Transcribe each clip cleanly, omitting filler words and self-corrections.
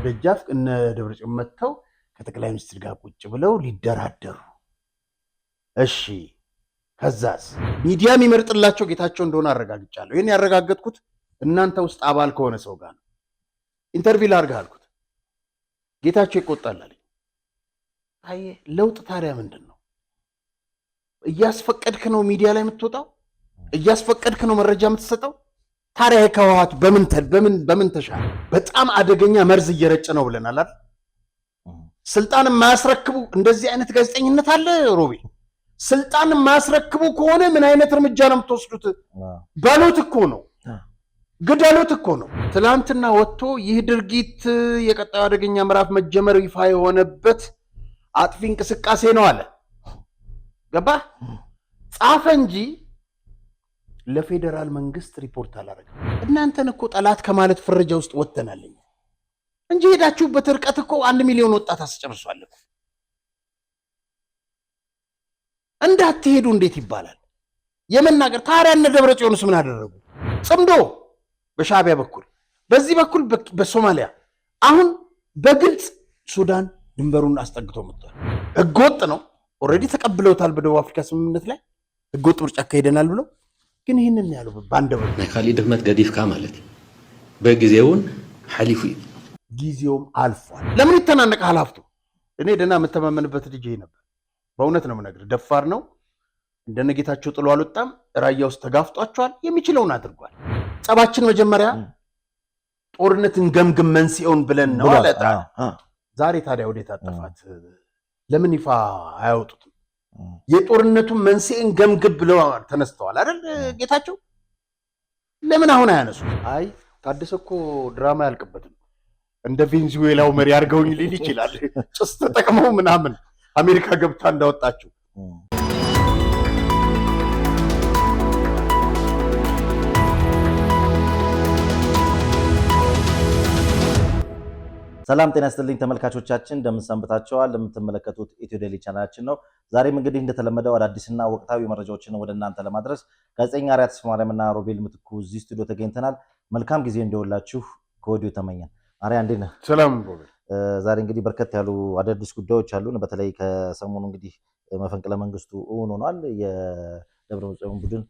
በደጃፍ እነ ደብረጽዮን መጥተው ከጠቅላይ ሚኒስትር ጋር ቁጭ ብለው ሊደራደሩ። እሺ ከዛስ ሚዲያ የሚመርጥላቸው ጌታቸው እንደሆነ አረጋግጫለሁ። ይሄን ያረጋገጥኩት እናንተ ውስጥ አባል ከሆነ ሰው ጋር ነው። ኢንተርቪው ላድርግህ አልኩት። ጌታቸው ይቆጣል አለኝ። አይ ለውጥ ታዲያ ምንድን ነው? እያስፈቀድክ ነው ሚዲያ ላይ የምትወጣው? እያስፈቀድክ ነው መረጃ የምትሰጠው? ታዲያ ከህወሓት በምን ተሻለ? በጣም አደገኛ መርዝ እየረጨ ነው ብለናል አይደል? ስልጣን የማያስረክቡ እንደዚህ አይነት ጋዜጠኝነት አለ ሮቤ። ስልጣን የማያስረክቡ ከሆነ ምን አይነት እርምጃ ነው የምትወስዱት? በሉት እኮ ነው፣ ግደሉት እኮ ነው። ትላንትና ወጥቶ ይህ ድርጊት የቀጣዩ አደገኛ ምዕራፍ መጀመር ይፋ የሆነበት አጥፊ እንቅስቃሴ ነው አለ። ገባ ጻፈ እንጂ ለፌዴራል መንግስት ሪፖርት አላረገም። እናንተን እኮ ጠላት ከማለት ፍረጃ ውስጥ ወጥተናል እንጂ ሄዳችሁበት ርቀት እኮ 1 ሚሊዮን ወጣት አስጨርሷል እኮ። እንዳትሄዱ እንዴት ይባላል? የመናገር ታዲያ እነ ደብረጽዮንስ ምን አደረጉ? ጽምዶ በሻዕቢያ በኩል በዚህ በኩል በሶማሊያ አሁን በግልጽ ሱዳን ድንበሩን አስጠግቶ መጥቷል። ህገወጥ ነው። ኦልሬዲ ተቀብለውታል። በደቡብ አፍሪካ ስምምነት ላይ ህገወጥ ምርጫ አካሄደናል ብለው ግን ይህንን ያለው ባንደበ ካሊ ድክመት ገዲፍካ ማለት በጊዜውን ሐሊፉ ጊዜውም አልፏል። ለምን ይተናነቃል ሀብቱ? እኔ ደህና የምተማመንበት ልጅ ነበር። በእውነት ነው የምነግርህ። ደፋር ነው። እንደነ ጌታቸው ጥሎ አልወጣም። ራያ ውስጥ ተጋፍጧቸዋል። የሚችለውን አድርጓል። ጸባችን መጀመሪያ ጦርነትን ገምግም መንስኤውን ብለን ነው አለ። ዛሬ ታዲያ ወዴት አጠፋት? ለምን ይፋ አያወጡትም? የጦርነቱን መንስኤን ገምግም ብለው ተነስተዋል አይደል ጌታቸው? ለምን አሁን አያነሱ? አይ ታደሰ እኮ ድራማ ያልቅበትም እንደ ቬንዙዌላው መሪ አድርገውኝ ሊል ይችላል። ጭስ ተጠቅመው ምናምን አሜሪካ ገብታ እንዳወጣችው። ሰላም ጤና ይስጥልኝ ተመልካቾቻችን፣ እንደምን ሰንብታችኋል? የምትመለከቱት ኢትዮ ዴይሊ ቻናላችን ነው። ዛሬም እንግዲህ እንደተለመደው አዳዲስና ወቅታዊ መረጃዎችን ወደ እናንተ ለማድረስ ጋዜጠኛ አርያ ተስፋማርያምና ሮቤል ምትኩ እዚህ ስቱዲዮ ተገኝተናል። መልካም ጊዜ እንደውላችሁ ከወዲሁ ተመኘን። አርያ እንዴት ነህ? ሰላም ሮቤል። ዛሬ እንግዲህ በርከት ያሉ አዳዲስ ጉዳዮች አሉን። በተለይ ከሰሞኑ እንግዲህ መፈንቅለ መንግስቱ እውን ሆኗል። የደብረጽዮን ቡድን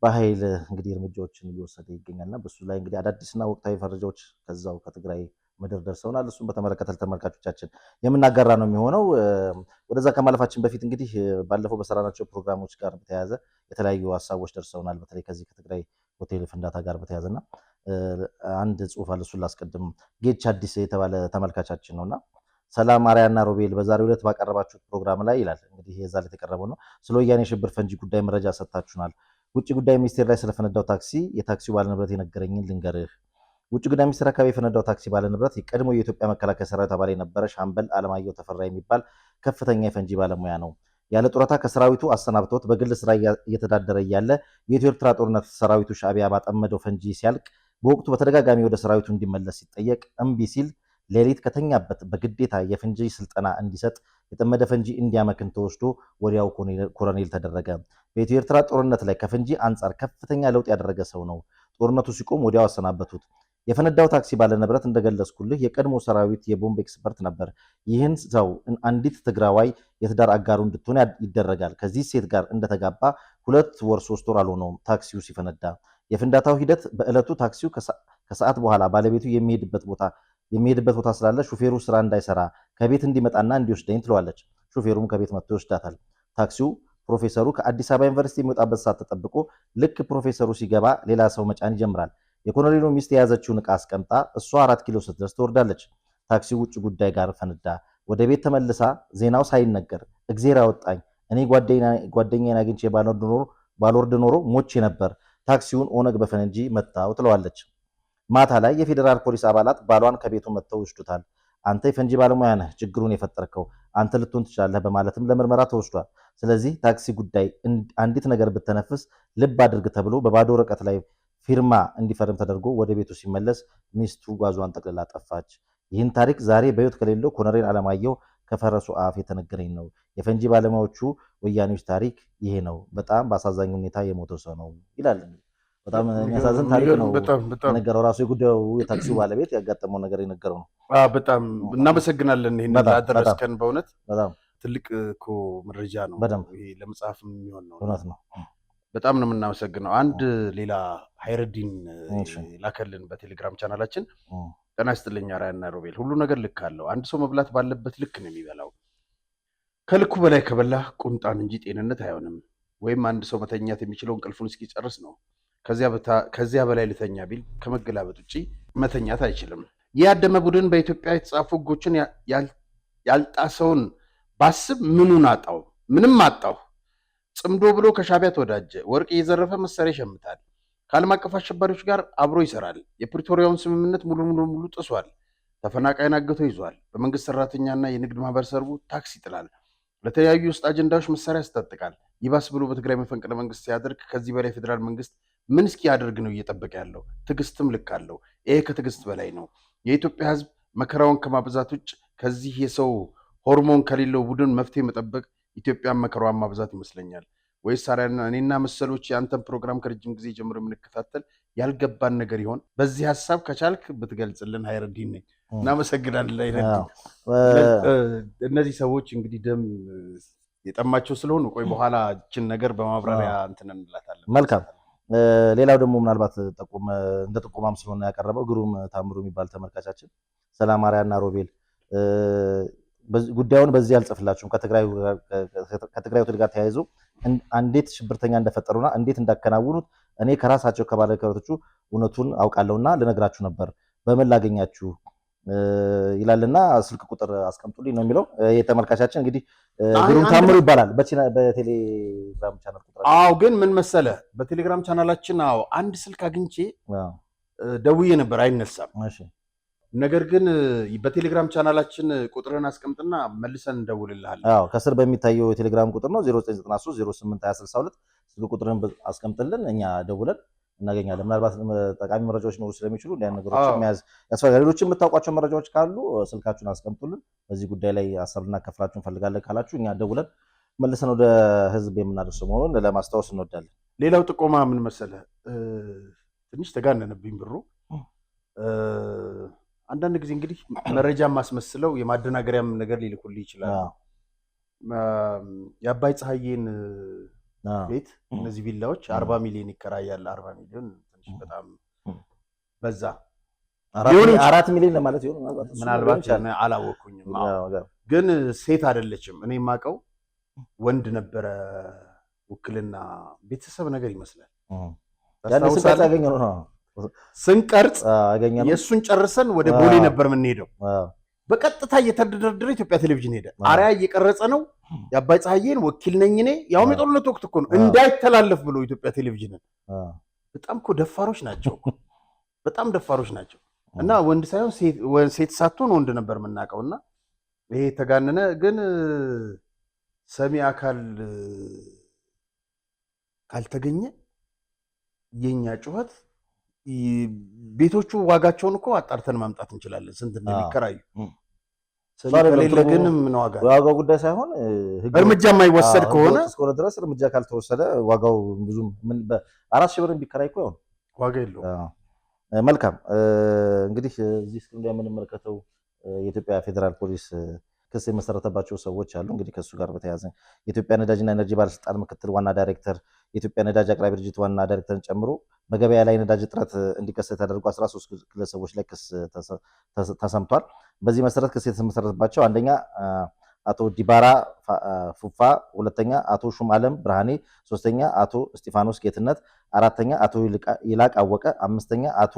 በኃይል እንግዲህ እርምጃዎችን እየወሰደ ይገኛልና በሱ ላይ እንግዲህ አዳዲስና ወቅታዊ መረጃዎች ከዛው ከትግራይ ምድር ደርሰውናል። እሱን በተመለከተ ተመልካቾቻችን የምናጋራ ነው የሚሆነው። ወደዛ ከማለፋችን በፊት እንግዲህ ባለፈው በሰራናቸው ፕሮግራሞች ጋር በተያያዘ የተለያዩ ሀሳቦች ደርሰውናል። በተለይ ከዚህ ከትግራይ ሆቴል ፍንዳታ ጋር በተያያዘና አንድ ጽሁፍ አለ፣ እሱን ላስቀድም። ጌች አዲስ የተባለ ተመልካቻችን ነውና ሰላም አርያና ሮቤል በዛሬው ዕለት ባቀረባችሁት ፕሮግራም ላይ ይላል። እንግዲህ የዛ ዕለት የቀረበው ነው። ስለ ወያኔ ሽብር ፈንጂ ጉዳይ መረጃ ሰጥታችሁናል። ውጭ ጉዳይ ሚኒስቴር ላይ ስለፈነዳው ታክሲ የታክሲው ባለንብረት የነገረኝን ልንገርህ። ውጭ ጉዳይ ሚኒስቴር አካባቢ የፈነዳው ታክሲ ባለንብረት የቀድሞ የኢትዮጵያ መከላከያ ሰራዊት አባል የነበረ ሻምበል አለማየሁ ተፈራ የሚባል ከፍተኛ የፈንጂ ባለሙያ ነው። ያለ ጡረታ ከሰራዊቱ አሰናብቶት በግል ስራ እየተዳደረ እያለ የኢትዮ ኤርትራ ጦርነት ሰራዊቱ ሻዕቢያ ባጠመደው ፈንጂ ሲያልቅ በወቅቱ በተደጋጋሚ ወደ ሰራዊቱ እንዲመለስ ሲጠየቅ እምቢ ሲል ሌሊት ከተኛበት በግዴታ የፈንጂ ስልጠና እንዲሰጥ የጠመደ ፈንጂ እንዲያመክን ተወስዶ ወዲያው ኮሎኔል ተደረገ። በኢትዮ ኤርትራ ጦርነት ላይ ከፈንጂ አንጻር ከፍተኛ ለውጥ ያደረገ ሰው ነው። ጦርነቱ ሲቆም ወዲያው አሰናበቱት። የፈነዳው ታክሲ ባለንብረት እንደገለጽኩልህ የቀድሞ ሰራዊት የቦምብ ኤክስፐርት ነበር። ይህን ሰው አንዲት ትግራዋይ የትዳር አጋሩ እንድትሆን ይደረጋል። ከዚህ ሴት ጋር እንደተጋባ 2 ወር 3 ወር አልሆነውም ታክሲው ሲፈነዳ። የፍንዳታው ሂደት በዕለቱ ታክሲው ከሰዓት በኋላ ባለቤቱ የሚሄድበት ቦታ ስላለ ሹፌሩ ስራ እንዳይሰራ ከቤት እንዲመጣና እንዲወስደኝ ትለዋለች። ሹፌሩም ከቤት መጥቶ ይወስዳታል። ታክሲው ፕሮፌሰሩ ከአዲስ አበባ ዩኒቨርሲቲ የሚወጣበት ሰዓት ተጠብቆ ልክ ፕሮፌሰሩ ሲገባ ሌላ ሰው መጫን ይጀምራል። የኮሎኔሉ ሚስት የያዘችውን ዕቃ አስቀምጣ እሷ 4 ኪሎ ስትደርስ ትወርዳለች። ታክሲው ውጭ ጉዳይ ጋር ፈነዳ። ወደ ቤት ተመልሳ ዜናው ሳይነገር እግዜር አወጣኝ፣ እኔ ጓደኛዬን አግኝቼ ባልወርድ ኖሮ ሞቼ ነበር፣ ታክሲውን ኦነግ በፈንጂ መታው ትለዋለች። ማታ ላይ የፌዴራል ፖሊስ አባላት ባሏን ከቤቱ መጥተው ይወስዱታል። አንተ የፈንጂ ባለሙያ ነህ፣ ችግሩን የፈጠርከው አንተ ልትሆን ትችላለህ በማለትም ለምርመራ ተወስዷል። ስለዚህ ታክሲ ጉዳይ አንዲት ነገር ብትነፍስ ልብ አድርግ ተብሎ በባዶ ወረቀት ላይ ፊርማ እንዲፈርም ተደርጎ ወደ ቤቱ ሲመለስ ሚስቱ ጓዟን ጠቅልላ ጠፋች። ይህን ታሪክ ዛሬ በሕይወት ከሌለው ኮሎኔል አለማየሁ ከፈረሱ አፍ የተነገረኝ ነው። የፈንጂ ባለሙያዎቹ ወያኔዎች ታሪክ ይሄ ነው። በጣም በአሳዛኝ ሁኔታ የሞተ ሰው ነው ይላል። በጣም የሚያሳዝን ታሪክ ነው። ነገረው ራሱ የጉዳዩ የታክሲው ባለቤት ያጋጠመው ነገር የነገረው ነው። በጣም እናመሰግናለን። ይሄን አደረስከን። በእውነት በጣም ትልቅ እኮ መረጃ ነው። ይሄ ለመጽሐፍ የሚሆን ነው። እውነት ነው። በጣም ነው የምናመሰግነው። አንድ ሌላ ሀይረዲን ላከልን በቴሌግራም ቻናላችን። ጤና ይስጥልኝ አርአያና ሮቤል፣ ሁሉ ነገር ልክ አለው። አንድ ሰው መብላት ባለበት ልክ ነው የሚበላው። ከልኩ በላይ ከበላ ቁንጣን እንጂ ጤንነት አይሆንም። ወይም አንድ ሰው መተኛት የሚችለው እንቅልፉን እስኪጨርስ ነው። ከዚያ በላይ ልተኛ ቢል ከመገላበጥ ውጭ መተኛት አይችልም። ይህ ያደመ ቡድን በኢትዮጵያ የተጻፉ ሕጎችን ያልጣሰውን ባስብ ምኑን አጣው? ምንም አጣው። ጽምዶ ብሎ ከሻዕቢያ ተወዳጀ። ወርቅ እየዘረፈ መሳሪያ ይሸምታል። ከዓለም አቀፍ አሸባሪዎች ጋር አብሮ ይሰራል። የፕሪቶሪያውን ስምምነት ሙሉ ጥሷል። ተፈናቃይን አግቶ ይዟል። በመንግስት ሰራተኛና የንግድ ማህበረሰቡ ታክስ ይጥላል። ለተለያዩ ውስጥ አጀንዳዎች መሳሪያ ያስታጥቃል። ይባስ ብሎ በትግራይ መፈንቅለ መንግስት ሲያደርግ ከዚህ በላይ ፌዴራል መንግስት ምን እስኪያደርግ ነው እየጠበቀ ያለው? ትዕግስትም ልክ አለው። ይሄ ከትዕግስት በላይ ነው። የኢትዮጵያ ህዝብ መከራውን ከማብዛት ውጭ ከዚህ የሰው ሆርሞን ከሌለው ቡድን መፍትሄ መጠበቅ ኢትዮጵያን መከራዋን ማብዛት ይመስለኛል። ወይስ አርአያና እኔና መሰሎች የአንተን ፕሮግራም ከረጅም ጊዜ ጀምሮ የምንከታተል ያልገባን ነገር ይሆን? በዚህ ሀሳብ ከቻልክ ብትገልጽልን። ሀይረዲን ነኝ። እናመሰግናለን ሀይረዲን። እነዚህ ሰዎች እንግዲህ ደም የጠማቸው ስለሆኑ ቆይ በኋላ እችን ነገር በማብራሪያ እንትን እንላታለን። መልካም። ሌላው ደግሞ ምናልባት እንደ ጥቆማም ስለሆነ ያቀረበው ግሩም ታምሩ የሚባል ተመልካቻችን፣ ሰላም አርአያና ሮቤል፣ ጉዳዩን በዚህ አልጽፍላችሁም። ከትግራይ ትግል ጋር ተያይዞ እንዴት ሽብርተኛ እንደፈጠሩና እንዴት እንዳከናውኑት እኔ ከራሳቸው ከባለከረቶቹ እውነቱን አውቃለሁና ልነግራችሁ ነበር። በምን ላገኛችሁ ይላልና ስልክ ቁጥር አስቀምጡልኝ ነው የሚለው የተመልካቻችን። እንግዲህ ግሩም ታምሩ ይባላል በቴሌግራም ቻናል ቁጥር። ግን ምን መሰለ በቴሌግራም ቻናላችን አንድ ስልክ አግኝቼ ደውዬ ነበር፣ አይነሳም። ነገር ግን በቴሌግራም ቻናላችን ቁጥርን አስቀምጥና መልሰን እንደውልልሃለን። ከስር በሚታየው የቴሌግራም ቁጥር ነው 0993082062 ስልክ ቁጥርን አስቀምጥልን፣ እኛ ደውለን እናገኛለን። ምናልባት ጠቃሚ መረጃዎች ነው ስለሚችሉ እንዲያን ነገሮች መያዝ ያስፈልጋል። ሌሎች የምታውቋቸው መረጃዎች ካሉ ስልካችሁን አስቀምጡልን። በዚህ ጉዳይ ላይ ሀሳብ ልናካፍላችሁ እንፈልጋለን ካላችሁ እኛ ደውለን መልሰን ወደ ህዝብ የምናደርሰው መሆኑን ለማስታወስ እንወዳለን። ሌላው ጥቆማ ምን መሰለ፣ ትንሽ ተጋነነብኝ ብሩ። አንዳንድ ጊዜ እንግዲህ መረጃ ማስመስለው የማደናገሪያም ነገር ሊልኩልህ ይችላል። የአባይ ፀሐዬን ቤት እነዚህ ቪላዎች 40 ሚሊዮን ይከራያል። 40 ሚሊዮን ትንሽ በጣም በዛ። 4 ሚሊዮን ለማለት ይሆን ምናልባት አላወኩኝም። ግን ሴት አይደለችም። እኔ የማውቀው ወንድ ነበረ። ውክልና ቤተሰብ ነገር ይመስላል። ስንቀርጽ የእሱን ጨርሰን ወደ ቦሌ ነበር የምንሄደው። በቀጥታ እየተደረደረ ኢትዮጵያ ቴሌቪዥን ሄደ። አርአያ እየቀረጸ ነው። የአባይ ፀሐዬን ወኪል ነኝ እኔ። ያውም የጦርነት ወቅት እኮ ነው፣ እንዳይተላለፍ ብሎ ኢትዮጵያ ቴሌቪዥንን። በጣም እኮ ደፋሮች ናቸው፣ በጣም ደፋሮች ናቸው። እና ወንድ ሳይሆን ሴት ሳትሆን ወንድ ነበር የምናውቀው። እና ይሄ ተጋነነ። ግን ሰሚ አካል ካልተገኘ የኛ ጩኸት ቤቶቹ ዋጋቸውን እኮ አጣርተን ማምጣት እንችላለን፣ ስንት እንደሚከራዩ። ስለሌለ ግን ምን ዋጋ ዋጋው ጉዳይ ሳይሆን እርምጃ የማይወሰድ ከሆነ እስከሆነ ድረስ እርምጃ ካልተወሰደ ዋጋው ብዙም ምን በ4,000 ብር ቢከራይ እኮ ያው ዋጋ የለውም። መልካም። እንግዲህ እዚህ ስክሪን ላይ የምንመለከተው የኢትዮጵያ ፌዴራል ፖሊስ ክስ የመሰረተባቸው ሰዎች አሉ። እንግዲህ ከሱ ጋር በተያያዘ የኢትዮጵያ ነዳጅና ኤነርጂ ባለስልጣን ምክትል ዋና ዳይሬክተር፣ የኢትዮጵያ ነዳጅ አቅራቢ ድርጅት ዋና ዳይሬክተርን ጨምሮ በገበያ ላይ ነዳጅ እጥረት እንዲከሰት ተደርጎ 13 ግለሰቦች ላይ ክስ ተሰምቷል። በዚህ መሰረት ክስ የተመሰረተባቸው አንደኛ አቶ ዲባራ ፉፋ፣ ሁለተኛ አቶ ሹም አለም ብርሃኔ፣ ሶስተኛ አቶ እስጢፋኖስ ጌትነት፣ አራተኛ አቶ ይላቅ አወቀ፣ አምስተኛ አቶ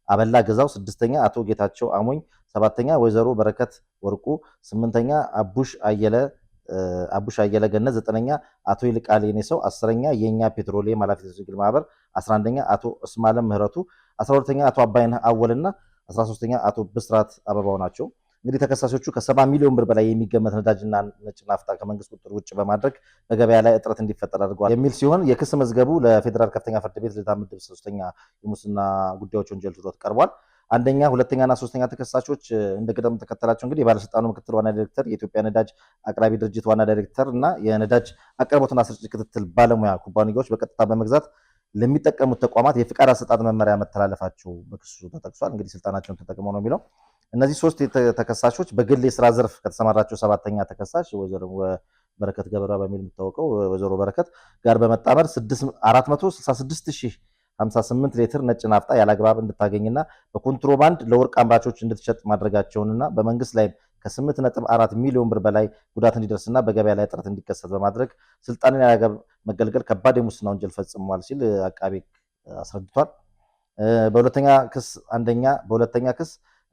አበላ ገዛው፣ ስድስተኛ አቶ ጌታቸው አሞኝ፣ ሰባተኛ ወይዘሮ በረከት ወርቁ፣ ስምንተኛ አቡሽ አየለ ገነት፣ ዘጠነኛ አቶ ይልቃል የኔሰው፣ አስረኛ የኛ ፔትሮሊየም ኃላፊነት ግል ማህበር፣ 11ኛ አቶ እስማለም ምህረቱ፣ 12ኛ አቶ አባይነህ አወልና 13ኛ አቶ ብስራት አበባው ናቸው። እንግዲህ ተከሳሾቹ ከ70 ሚሊዮን ብር በላይ የሚገመት ነዳጅና ነጭ ናፍጣ ከመንግስት ቁጥጥር ውጭ በማድረግ በገበያ ላይ እጥረት እንዲፈጠር አድርገዋል የሚል ሲሆን የክስ መዝገቡ ለፌዴራል ከፍተኛ ፍርድ ቤት ልደታ ምድብ 3ኛ የሙስና ጉዳዮች ወንጀል ችሎት ቀርቧል። አንደኛ፣ ሁለተኛና ሶስተኛ ተከሳሾች እንደ ቅደም ተከተላቸው እንግዲህ የባለስልጣኑ ምክትል ዋና ዳይሬክተር፣ የኢትዮጵያ ነዳጅ አቅራቢ ድርጅት ዋና ዳይሬክተር እና የነዳጅ አቅርቦትና ስርጭት ክትትል ባለሙያ ኩባንያዎች በቀጥታ በመግዛት ለሚጠቀሙት ተቋማት የፍቃድ አሰጣጥ መመሪያ መተላለፋቸው በክሱ ተጠቅሷል። እንግዲህ ስልጣናቸውን ተጠቅመው ነው የሚለው። እነዚህ 3 ተከሳሾች በግል የስራ ዘርፍ ከተሰማራቸው 7ኛ ተከሳሽ ወይዘሮ በረከት ገበራ በሚል የምታወቀው ወይዘሮ በረከት ጋር በመጣመር 466,058 ሊትር ነጭ ናፍጣ ያለአግባብ እንድታገኝና በኮንትሮባንድ ለወርቅ አምራቾች እንድትሸጥ ማድረጋቸውንና በመንግስት ላይ ከ8.4 ሚሊዮን ብር በላይ ጉዳት እንዲደርስና በገበያ ላይ እጥረት እንዲከሰት በማድረግ ስልጣንን ያለአግባብ መገልገል ከባድ የሙስና ወንጀል ፈጽሟል ሲል አቃቤ አስረድቷል። በሁለተኛ ክስ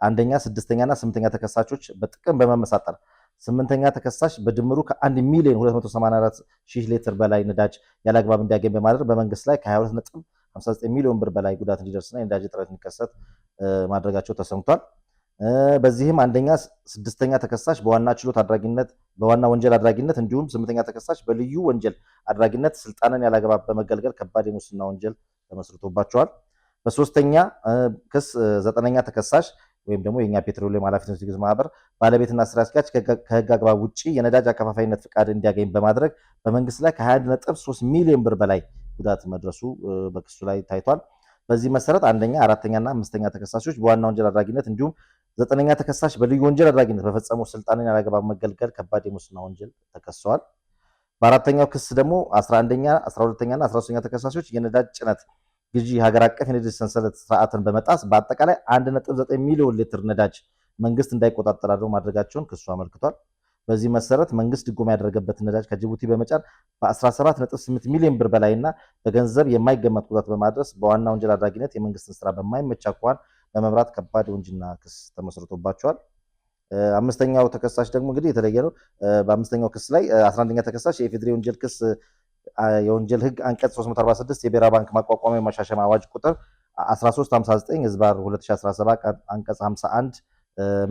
አንደኛ፣ 6ኛና 8ኛ ተከሳሾች በጥቅም በመመሳጠር 8ኛ ተከሳሽ በድምሩ ከ1,284,000 ሊትር በላይ ነዳጅ ያለአግባብ እንዲያገኝ በማድረግ በመንግስት ላይ ከ22.59 ሚሊዮን ብር በላይ ጉዳት እንዲደርስና የነዳጅ እጥረት እንዲከሰት ማድረጋቸው ተሰምቷል። በዚህም 6ኛ ተከሳሽ በዋና ችሎት አድራጊነት በዋና ወንጀል አድራጊነት እንዲሁም 8ኛ ተከሳሽ በልዩ ወንጀል አድራጊነት ስልጣንን ያለአግባብ በመገልገል ከባድ የሙስና ወንጀል ተመስርቶባቸዋል። በ3ኛ ክስ 9ኛ ተከሳሽ ወይም ደግሞ የኛ ፔትሮሊየም ኃላፊነት ድርጅት ማህበር ባለቤትና ስራ አስኪያጅ ከህግ አግባብ ውጪ የነዳጅ አከፋፋይነት ፍቃድ እንዲያገኝ በማድረግ በመንግስት ላይ ከ21.3 ሚሊዮን ብር በላይ ጉዳት መድረሱ በክሱ ላይ ታይቷል። በዚህ መሰረት 1ኛ፣ 4ኛና 5ኛ ተከሳሾች በዋና ወንጀል አድራጊነት እንዲሁም 9ኛ ተከሳሽ በልዩ ወንጀል አድራጊነት በፈጸመው ስልጣንን ያለአግባብ መገልገል ከባድ የሙስና ወንጀል ተከሰዋል። በአራተኛው ክስ ደግሞ 11ኛ፣ 12ኛና 13ኛ ተከሳሾች የነዳጅ ጭነት ግዢ ሀገር አቀፍ የነዳጅ ሰንሰለት ስርዓትን በመጣስ በአጠቃላይ 1.9 ሚሊዮን ሊትር ነዳጅ መንግስት እንዳይቆጣጠር አድርገው ማድረጋቸውን ክሱ አመልክቷል። በዚህ መሰረት መንግስት ድጎማ ያደረገበትን ነዳጅ ከጅቡቲ በመጫን በ17.8 ሚሊዮን ብር በላይና በገንዘብ የማይገመት ጉዳት በማድረስ በዋና ወንጀል አድራጊነት የመንግስትን ስራ በማይመች አኳኋን በመምራት ከባድ ወንጀልና ክስ ተመስርቶባቸዋል። 5ኛው ተከሳሽ ደግሞ እንግዲህ የተለየ ነው። በ5ኛው ክስ ላይ 11ኛ ተከሳሽ የኢፌዴሪ ወንጀል ክስ የወንጀል ህግ አንቀጽ 346 የብሔራዊ ባንክ ማቋቋሚያ ማሻሻያ አዋጅ ቁጥር 1359 ህዝባር 2017 አንቀጽ 51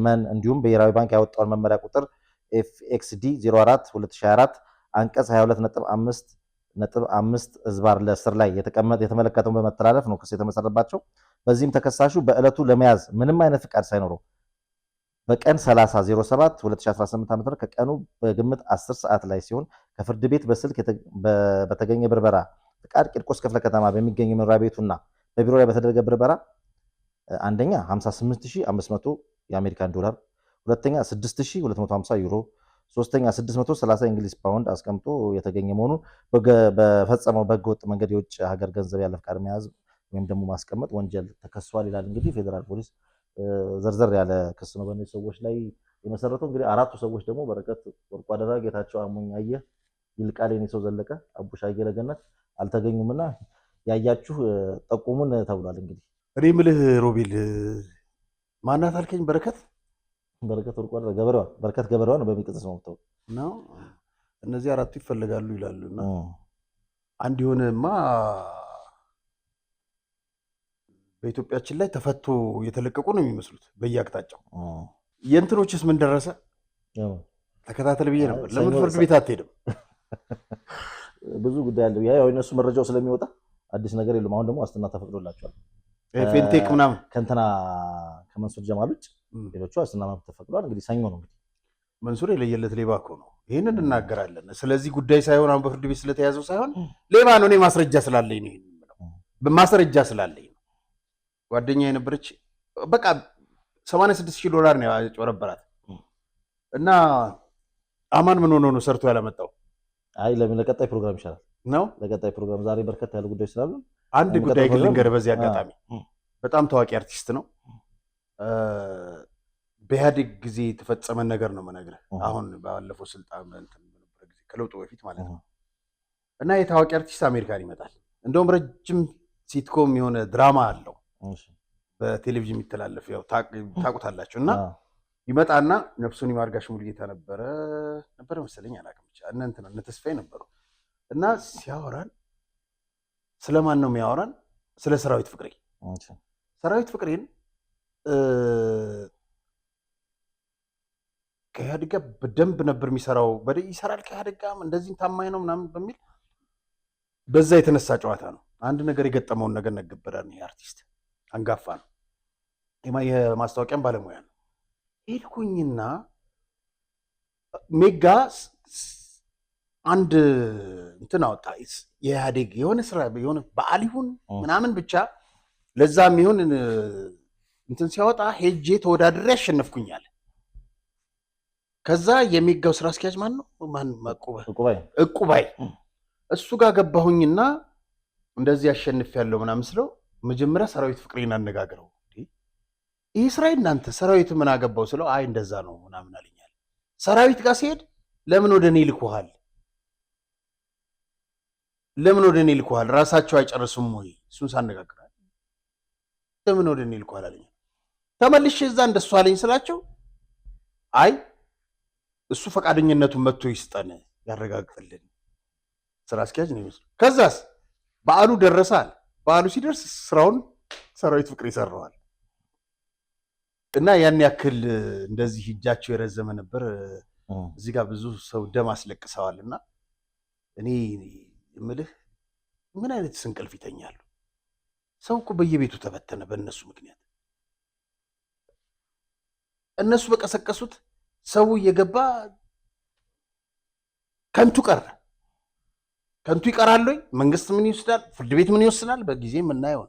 መን እንዲሁም ብሔራዊ ባንክ ያወጣውን መመሪያ ቁጥር ኤፍኤክስዲ 04 2024 አንቀጽ 22.5 ህዝባር ለእስር ላይ የተመለከተውን በመተላለፍ ነው ክስ የተመሰረተባቸው። በዚህም ተከሳሹ በዕለቱ ለመያዝ ምንም አይነት ፍቃድ ሳይኖረው በቀን 30/07/2018 ዓ.ም ከቀኑ በግምት 10 ሰዓት ላይ ሲሆን ከፍርድ ቤት በስልክ በተገኘ ብርበራ ፍቃድ ቂርቆስ ክፍለ ከተማ በሚገኝ መኖሪያ ቤቱና በቢሮ ላይ በተደረገ ብርበራ አንደኛ 58,500 የአሜሪካን ዶላር፣ ሁለተኛ 6,250 ዩሮ፣ ሶስተኛ 630 እንግሊዝ ፓውንድ አስቀምጦ የተገኘ መሆኑን በፈጸመው በህገወጥ መንገድ የውጭ ሀገር ገንዘብ ያለ ፍቃድ መያዝ ወይም ደግሞ ማስቀመጥ ወንጀል ተከሷል ይላል። እንግዲህ ፌዴራል ፖሊስ ዘርዘር ያለ ክስ ነው በእነዚህ ሰዎች ላይ የመሰረተው። እንግዲህ 4ቱ ሰዎች ደግሞ በረከት ወርቁ አደራ፣ ጌታቸው አሞኝ አየህ፣ ይልቃል የኔሰው ዘለቀ፣ አቡሻ አየለገነት አልተገኙምና ያያችሁ ጠቁሙን ተብሏል። እንግዲህ እኔ የምልህ ሮቤል ማናት አልከኝ? በረከት ወርቁ አደራ ገበሬዋ፣ በረከት ገበሬዋ ነው በሚል ቅጽ ነው። እነዚህ 4ቱ ይፈልጋሉ ይላሉና አንድ የሆነማ በኢትዮጵያችን ላይ ተፈቶ የተለቀቁ ነው የሚመስሉት በየአቅጣጫው። የእንትኖችስ ምን ደረሰ? ተከታተል ብዬ ነበር። ለምን ፍርድ ቤት አትሄድም? ብዙ ጉዳይ አለው። ያው እነሱ መረጃው ስለሚወጣ አዲስ ነገር የለም። አሁን ደግሞ ዋስትና ተፈቅዶላቸዋል። ፌንቴክ ምናምን ከእንትና ከመንሱር ጀማል ውጭ ሌሎቹ ዋስትና መብት ተፈቅዷል። እንግዲህ ሰኞ ነው። እንግዲህ መንሱር የለየለት ሌባ እኮ ነው። ይህንን እናገራለን። ስለዚህ ጉዳይ ሳይሆን አሁን በፍርድ ቤት ስለተያዘው ሳይሆን ሌባ ነው። እኔ ማስረጃ ስላለኝ ነው። ይሄን ማስረጃ ስላለኝ ነው። ጓደኛ የነበረች በቃ 86,000 ዶላር ነው ያጭበረበራት እና አማን ምን ሆኖ ነው ሰርቶ ያላመጣው? አይ ለምን ለቀጣይ ፕሮግራም ይሻላል ነው። ለቀጣይ ፕሮግራም ዛሬ በርከት ያሉ ጉዳዮች ስላሉ አንድ ጉዳይ ግን ልንገርህ። በዚህ አጋጣሚ በጣም ታዋቂ አርቲስት ነው። በኢህአዴግ ጊዜ የተፈጸመ ነገር ነው የምነግርህ። አሁን ባለፈው ስልጣን ጊዜ ከለውጡ በፊት ማለት ነው። እና የታዋቂ አርቲስት አሜሪካን ይመጣል። እንደውም ረጅም ሲትኮም የሆነ ድራማ አለው በቴሌቪዥን የሚተላለፍ ያው ታውቁታላችሁ። እና ይመጣና ነፍሱን ይማርጋሽ ሙሉጌታ ነበረ መሰለኝ አላውቅም፣ ብቻ እነ ተስፋዬ ነበሩ። እና ሲያወራን ስለማን ነው የሚያወራን? ስለ ሰራዊት ፍቅሬ። ሰራዊት ፍቅሬን ከኢህአዴግ ጋር በደንብ ነበር የሚሰራው። ይሰራል ከኢህአዴግ ጋር እንደዚህ ታማኝ ነው ምናምን በሚል በዛ የተነሳ ጨዋታ ነው። አንድ ነገር የገጠመውን ነገር ነግበራል። ይሄ አርቲስት አንጋፋ ነው፣ የማስታወቂያም ባለሙያ ነው። ሄድኩኝና ሜጋ አንድ እንትን አወጣ የኢህአዴግ የሆነ ስራ የሆነ በዓል ይሁን ምናምን ብቻ ለዛም ይሁን እንትን ሲያወጣ ሄጄ ተወዳድሬ ያሸነፍኩኛል። ከዛ የሚጋው ስራ አስኪያጅ ማን ነው እቁባይ እሱ ጋር ገባሁኝና እንደዚህ ያሸንፍ ያለው ምናምን ስለው መጀመሪያ ሰራዊት ፍቅሬን አነጋግረው ይህ ስራ እናንተ ሰራዊት ምን አገባው ስለው አይ እንደዛ ነው ምናምን አለኛል። ሰራዊት ጋር ሲሄድ ለምን ወደ እኔ ልኮሃል? ለምን ወደ እኔ ልኮሃል? ራሳቸው አይጨርሱም ወይ? እሱን ሳነጋግራል ለምን ወደ እኔ ልኮሃል አለኝ። ተመልሼ እዛ እንደሱ አለኝ ስላቸው አይ እሱ ፈቃደኝነቱን መጥቶ ይስጠን ያረጋግጥልን ስራ አስኪያጅ ነው ይመስል። ከዛስ በዓሉ ደረሳል። በዓሉ ሲደርስ ስራውን ሰራዊት ፍቅር ይሰራዋል። እና ያን ያክል እንደዚህ እጃቸው የረዘመ ነበር። እዚህ ጋር ብዙ ሰው ደም አስለቅሰዋል። እና እኔ የምልህ ምን አይነት እንቅልፍ ይተኛሉ? ሰው እኮ በየቤቱ ተበተነ በእነሱ ምክንያት። እነሱ በቀሰቀሱት ሰው እየገባ ከንቱ ቀረ። ከንቱ ይቀራል ወይ? መንግስት ምን ይወስዳል? ፍርድ ቤት ምን ይወስናል? በጊዜ የምናየው።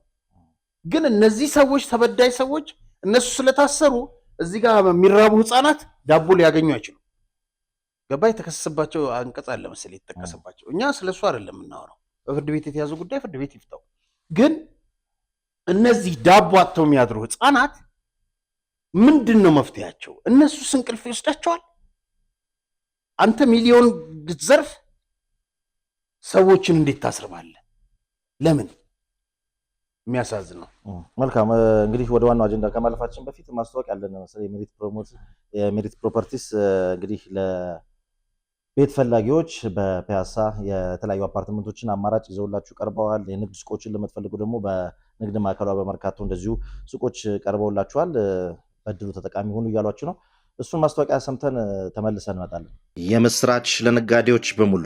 ግን እነዚህ ሰዎች ተበዳይ ሰዎች እነሱ ስለታሰሩ እዚህ ጋር የሚራቡ ህፃናት ዳቦ ሊያገኙ አይችሉም። ገባ? የተከሰሰባቸው አንቀጽ አለ መሰለኝ የተጠቀሰባቸው። እኛ ስለሱ አይደለም የምናወራው። በፍርድ ቤት የተያዙ ጉዳይ ፍርድ ቤት ይፍታው። ግን እነዚህ ዳቦ አጥተው የሚያድሩ ህፃናት ምንድን ነው መፍትሄያቸው? እነሱስ እንቅልፍ ይወስዳቸዋል? አንተ ሚሊዮን ብትዘርፍ ሰዎችን እንዴት ታስርባለህ? ለምን? የሚያሳዝን ነው። መልካም እንግዲህ ወደ ዋናው አጀንዳ ከማለፋችን በፊት ማስታወቅ ያለን መሰለኝ የሜሪት ፕሮፐርቲስ እንግዲህ ለቤት ፈላጊዎች በፒያሳ የተለያዩ አፓርትመንቶችን አማራጭ ይዘውላችሁ ቀርበዋል። የንግድ ሱቆችን ለምትፈልጉ ደግሞ በንግድ ማዕከሏ በመርካቶ እንደዚሁ ሱቆች ቀርበውላችኋል። በድሉ ተጠቃሚ ሆኑ እያሏችሁ ነው። እሱን ማስታወቂያ ሰምተን ተመልሰን እንመጣለን። የምስራች ለነጋዴዎች በሙሉ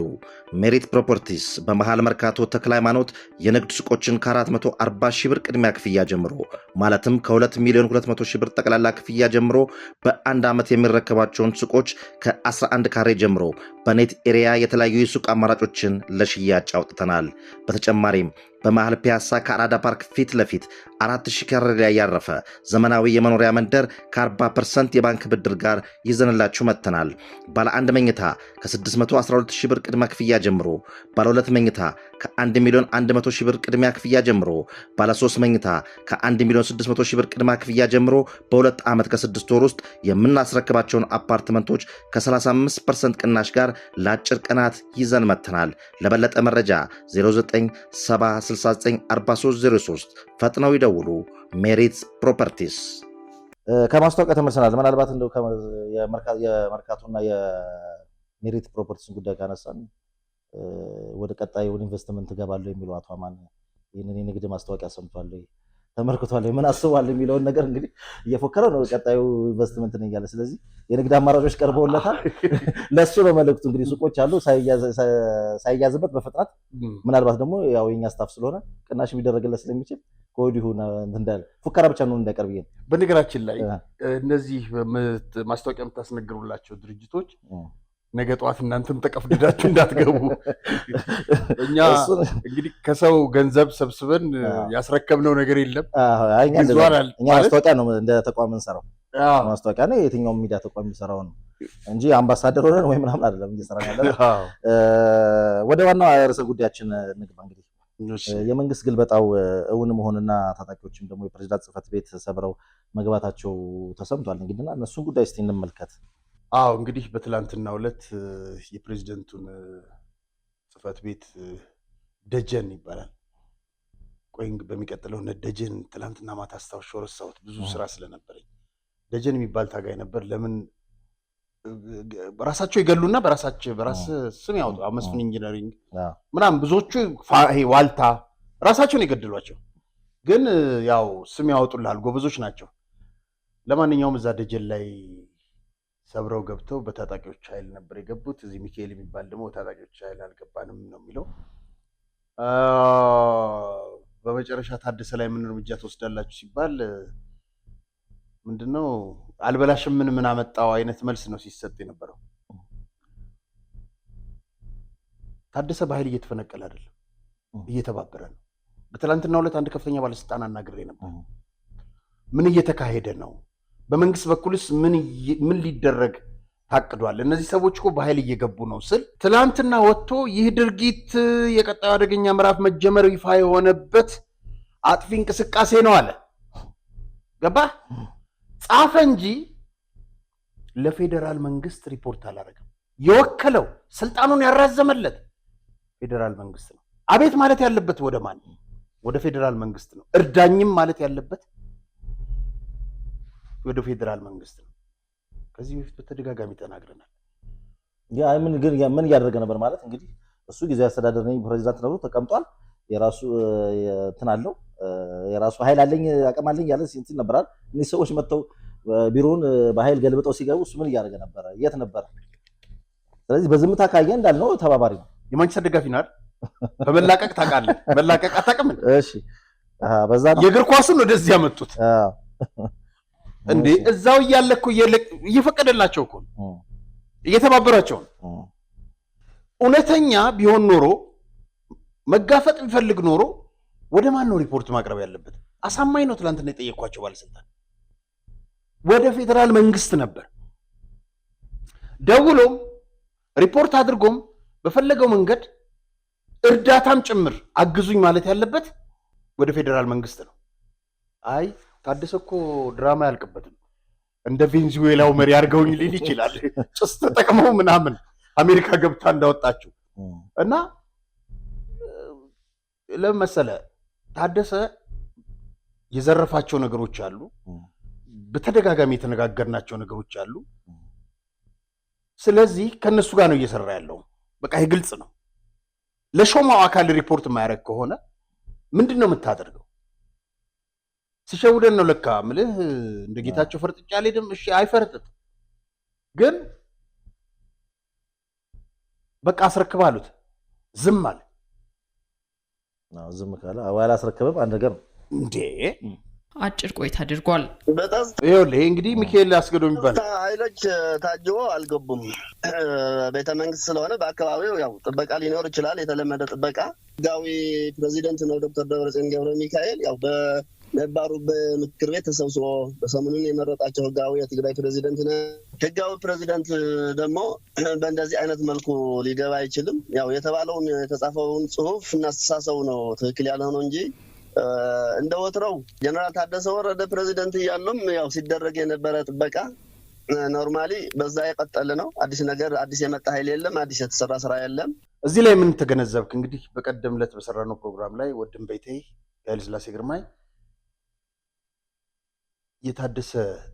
ሜሪት ፕሮፐርቲስ በመሃል መርካቶ ተክለ ሃይማኖት የንግድ ሱቆችን ከ440 ሺህ ብር ቅድሚያ ክፍያ ጀምሮ ማለትም ከ2 ሚሊዮን 200 ሺህ ብር ጠቅላላ ክፍያ ጀምሮ በአንድ ዓመት የሚረከባቸውን ሱቆች ከ11 ካሬ ጀምሮ በኔት ኤሪያ የተለያዩ የሱቅ አማራጮችን ለሽያጭ አውጥተናል። በተጨማሪም በመሃል ፒያሳ ከአራዳ ፓርክ ፊት ለፊት 4000 ካሬ ላይ ያረፈ ዘመናዊ የመኖሪያ መንደር ከ40% የባንክ ብድር ጋር ይዘንላችሁ መጥተናል። ባለ 1 መኝታ ከ612 ሺህ ብር ቅድመ ክፍያ ጀምሮ፣ ባለ 2 መኝታ ከ1 ሚሊዮን 100 ሺህ ብር ቅድሚያ ክፍያ ጀምሮ፣ ባለ 3 መኝታ ከ1 ሚሊዮን 600 ሺህ ብር ቅድመ ክፍያ ጀምሮ በ2 ዓመት ከ6 ወር ውስጥ የምናስረክባቸውን አፓርትመንቶች ከ35% ቅናሽ ጋር ለአጭር ቀናት ይዘን መጥተናል። ለበለጠ መረጃ 0970694303 ፈጥነው ይደውሉ። ሜሪት ፕሮፐርቲስ። ከማስታወቂያ ተመልሰናል። ምናልባት እንደው የመርካቶና የሜሪት ፕሮፐርቲስን ጉዳይ ካነሳን ወደ ቀጣዩ ኢንቨስትመንት ገባለሁ የሚለው አቶ አማን ይህንን የንግድ ማስታወቂያ ሰምቷል፣ ተመልክቷል፣ ምን አስቧል የሚለውን ነገር እንግዲህ እየፎከረ ነው ቀጣዩ ኢንቨስትመንት ነው እያለ። ስለዚህ የንግድ አማራጮች ቀርበውለታል። ለሱ ነው መልእክቱ። እንግዲህ ሱቆች አሉ ሳይያዝበት በፍጥነት ምናልባት ደግሞ ያው የኛ ስታፍ ስለሆነ ቅናሽ የሚደረግለት ስለሚችል ከወዲሁ እንዳለ ፉከራ ብቻ ነው እንዳይቀርብ። በነገራችን ላይ እነዚህ ማስታወቂያ የምታስነግሩላቸው ድርጅቶች ነገ ጠዋት እናንተም ተቀፍድዳችሁ እንዳትገቡ። እኛ እንግዲህ ከሰው ገንዘብ ሰብስበን ያስረከብነው ነገር የለም። እኛ ማስታወቂያ ነው እንደ ተቋም እንሰራው። ማስታወቂያ ነው የትኛውም ሚዲያ ተቋም የሚሰራው ነው እንጂ አምባሳደር ሆነን ወይ ምናምን አይደለም እየሰራን ያለው። ወደ ዋናው ርዕሰ ጉዳያችን እንግባ። እንግዲህ የመንግስት ግልበጣው እውን መሆንና ታጣቂዎችም ደግሞ የፕሬዝዳንት ጽህፈት ቤት ሰብረው መግባታቸው ተሰምቷል። እንግዲህ እነሱን ጉዳይ እስቲ እንመልከት። አዎ እንግዲህ በትላንትናው ዕለት የፕሬዝደንቱን ጽህፈት ቤት ደጀን ይባላል። ቆይ በሚቀጥለው ደጀን ትላንትና ማታ አስታውሼው ረሳሁት፣ ብዙ ስራ ስለነበረኝ። ደጀን የሚባል ታጋይ ነበር። ለምን ራሳቸው ይገሉና በራስ ስም ያወጡ መስፍን ኢንጂነሪንግ ምናምን ብዙዎቹ ዋልታ ራሳቸውን የገደሏቸው፣ ግን ያው ስም ያወጡልሃል፣ ጎበዞች ናቸው። ለማንኛውም እዛ ደጀን ላይ ሰብረው ገብተው በታጣቂዎች ኃይል ነበር የገቡት። እዚህ ሚካኤል የሚባል ደግሞ በታጣቂዎች ኃይል አልገባንም ነው የሚለው። በመጨረሻ ታደሰ ላይ ምን እርምጃ ትወስዳላችሁ ሲባል ምንድነው አልበላሽም ምን አመጣው አይነት መልስ ነው ሲሰጥ የነበረው። ታደሰ በኃይል እየተፈነቀለ አይደለም፣ እየተባበረ ነው። በትላንትናው ዕለት አንድ ከፍተኛ ባለስልጣን አናግሬ ነበር። ምን እየተካሄደ ነው? በመንግስት በኩልስ ምን ሊደረግ ታቅዷል? እነዚህ ሰዎች እኮ በኃይል እየገቡ ነው ስል ትላንትና ወጥቶ ይህ ድርጊት የቀጣዩ አደገኛ ምዕራፍ መጀመር ይፋ የሆነበት አጥፊ እንቅስቃሴ ነው አለ። ገባ ጻፈ እንጂ ለፌዴራል መንግስት ሪፖርት አላደረገም። የወከለው ስልጣኑን ያራዘመለት ፌዴራል መንግስት ነው። አቤት ማለት ያለበት ወደ ማን? ወደ ፌዴራል መንግስት ነው። እርዳኝም ማለት ያለበት ወደ ፌዴራል መንግስት ነው። ከዚህ በፊት በተደጋጋሚ ተናግረናል። ያ ምን እያደረገ ነበር ማለት እንግዲህ እሱ ጊዜያዊ አስተዳደር ነኝ ፕሬዚዳንት ነው ተቀምጧል። የራሱ እንትን አለው፣ የራሱ ኃይል አለኝ አቅም አለኝ ያለ እንትን ነበራል። እነዚህ ሰዎች መጥተው ቢሮውን በኃይል ገልብጠው ሲገቡ እሱ ምን እያደረገ ነበር? የት ነበር? ስለዚህ በዝምታ ካየ እንዳልነው ተባባሪ ነው። የማንቸስተር ደጋፊ ነው አይደል? በመላቀቅ ታውቃለህ? መላቀቅ አታውቅም? እሺ በዛ ነው የእግር ኳሱን ወደዚህ ያመጡት እንዴ። እዛው እያለ እኮ እየፈቀደላቸው እኮ እየተባበራቸው ነው። እውነተኛ ቢሆን ኖሮ መጋፈጥ ቢፈልግ ኖሮ ወደ ማን ነው ሪፖርት ማቅረብ ያለበት? አሳማኝ ነው። ትላንትና የጠየኳቸው ባለስልጣን ወደ ፌዴራል መንግስት ነበር። ደውሎም ሪፖርት አድርጎም በፈለገው መንገድ እርዳታም ጭምር አግዙኝ ማለት ያለበት ወደ ፌዴራል መንግስት ነው። አይ ታደሰ እኮ ድራማ ያልቅበትም እንደ ቬንዙዌላው መሪ አድርገውኝ ሊል ይችላል። ጭስ ተጠቅመው ምናምን አሜሪካ ገብታ እንዳወጣችው እና ለምን መሰለ ታደሰ የዘረፋቸው ነገሮች አሉ። በተደጋጋሚ የተነጋገርናቸው ነገሮች አሉ። ስለዚህ ከነሱ ጋር ነው እየሰራ ያለው። በቃ ይሄ ግልጽ ነው። ለሾማው አካል ሪፖርት የማያደርግ ከሆነ ምንድን ነው የምታደርገው? ሲሸውደን ነው ለካ ምልህ እንደ ጌታቸው ፈርጥጫ አልሄድም። እሺ አይፈርጥጥ ግን በቃ አስረክብ አሉት። ዝም አለ። ዝም ካለ አዋላ አስረክበም አንድ ነገር ነው እንዴ። አጭር ቆይታ አድርጓል። ይሄ እንግዲህ ሚካኤል አስገዶም ይባላል ኃይሎች ታጅቦ አልገቡም። ቤተ መንግስት ስለሆነ በአካባቢው ያው ጥበቃ ሊኖር ይችላል። የተለመደ ጥበቃ። ህጋዊ ፕሬዚደንት ነው ዶክተር ደብረጽዮን ገብረ ሚካኤል። ያው በነባሩ በምክር ቤት ተሰብስቦ በሰሞኑን የመረጣቸው ህጋዊ የትግራይ ፕሬዚደንት ነው። ህጋዊ ፕሬዚደንት ደግሞ በእንደዚህ አይነት መልኩ ሊገባ አይችልም። ያው የተባለውን የተጻፈውን ጽሁፍ እና አስተሳሰቡ ነው ትክክል ያልሆነው እንጂ እንደ ወትሮው ጀነራል ታደሰ ወረደ ፕሬዚደንት እያሉም ያው ሲደረግ የነበረ ጥበቃ ኖርማሊ በዛ የቀጠለ ነው። አዲስ ነገር አዲስ የመጣ ኃይል የለም። አዲስ የተሰራ ስራ የለም። እዚህ ላይ ምን ተገነዘብክ? እንግዲህ በቀደም ዕለት በሰራነው ፕሮግራም ላይ ወድም በይቴ ኃይለ ሥላሴ ግርማይ የታደሰ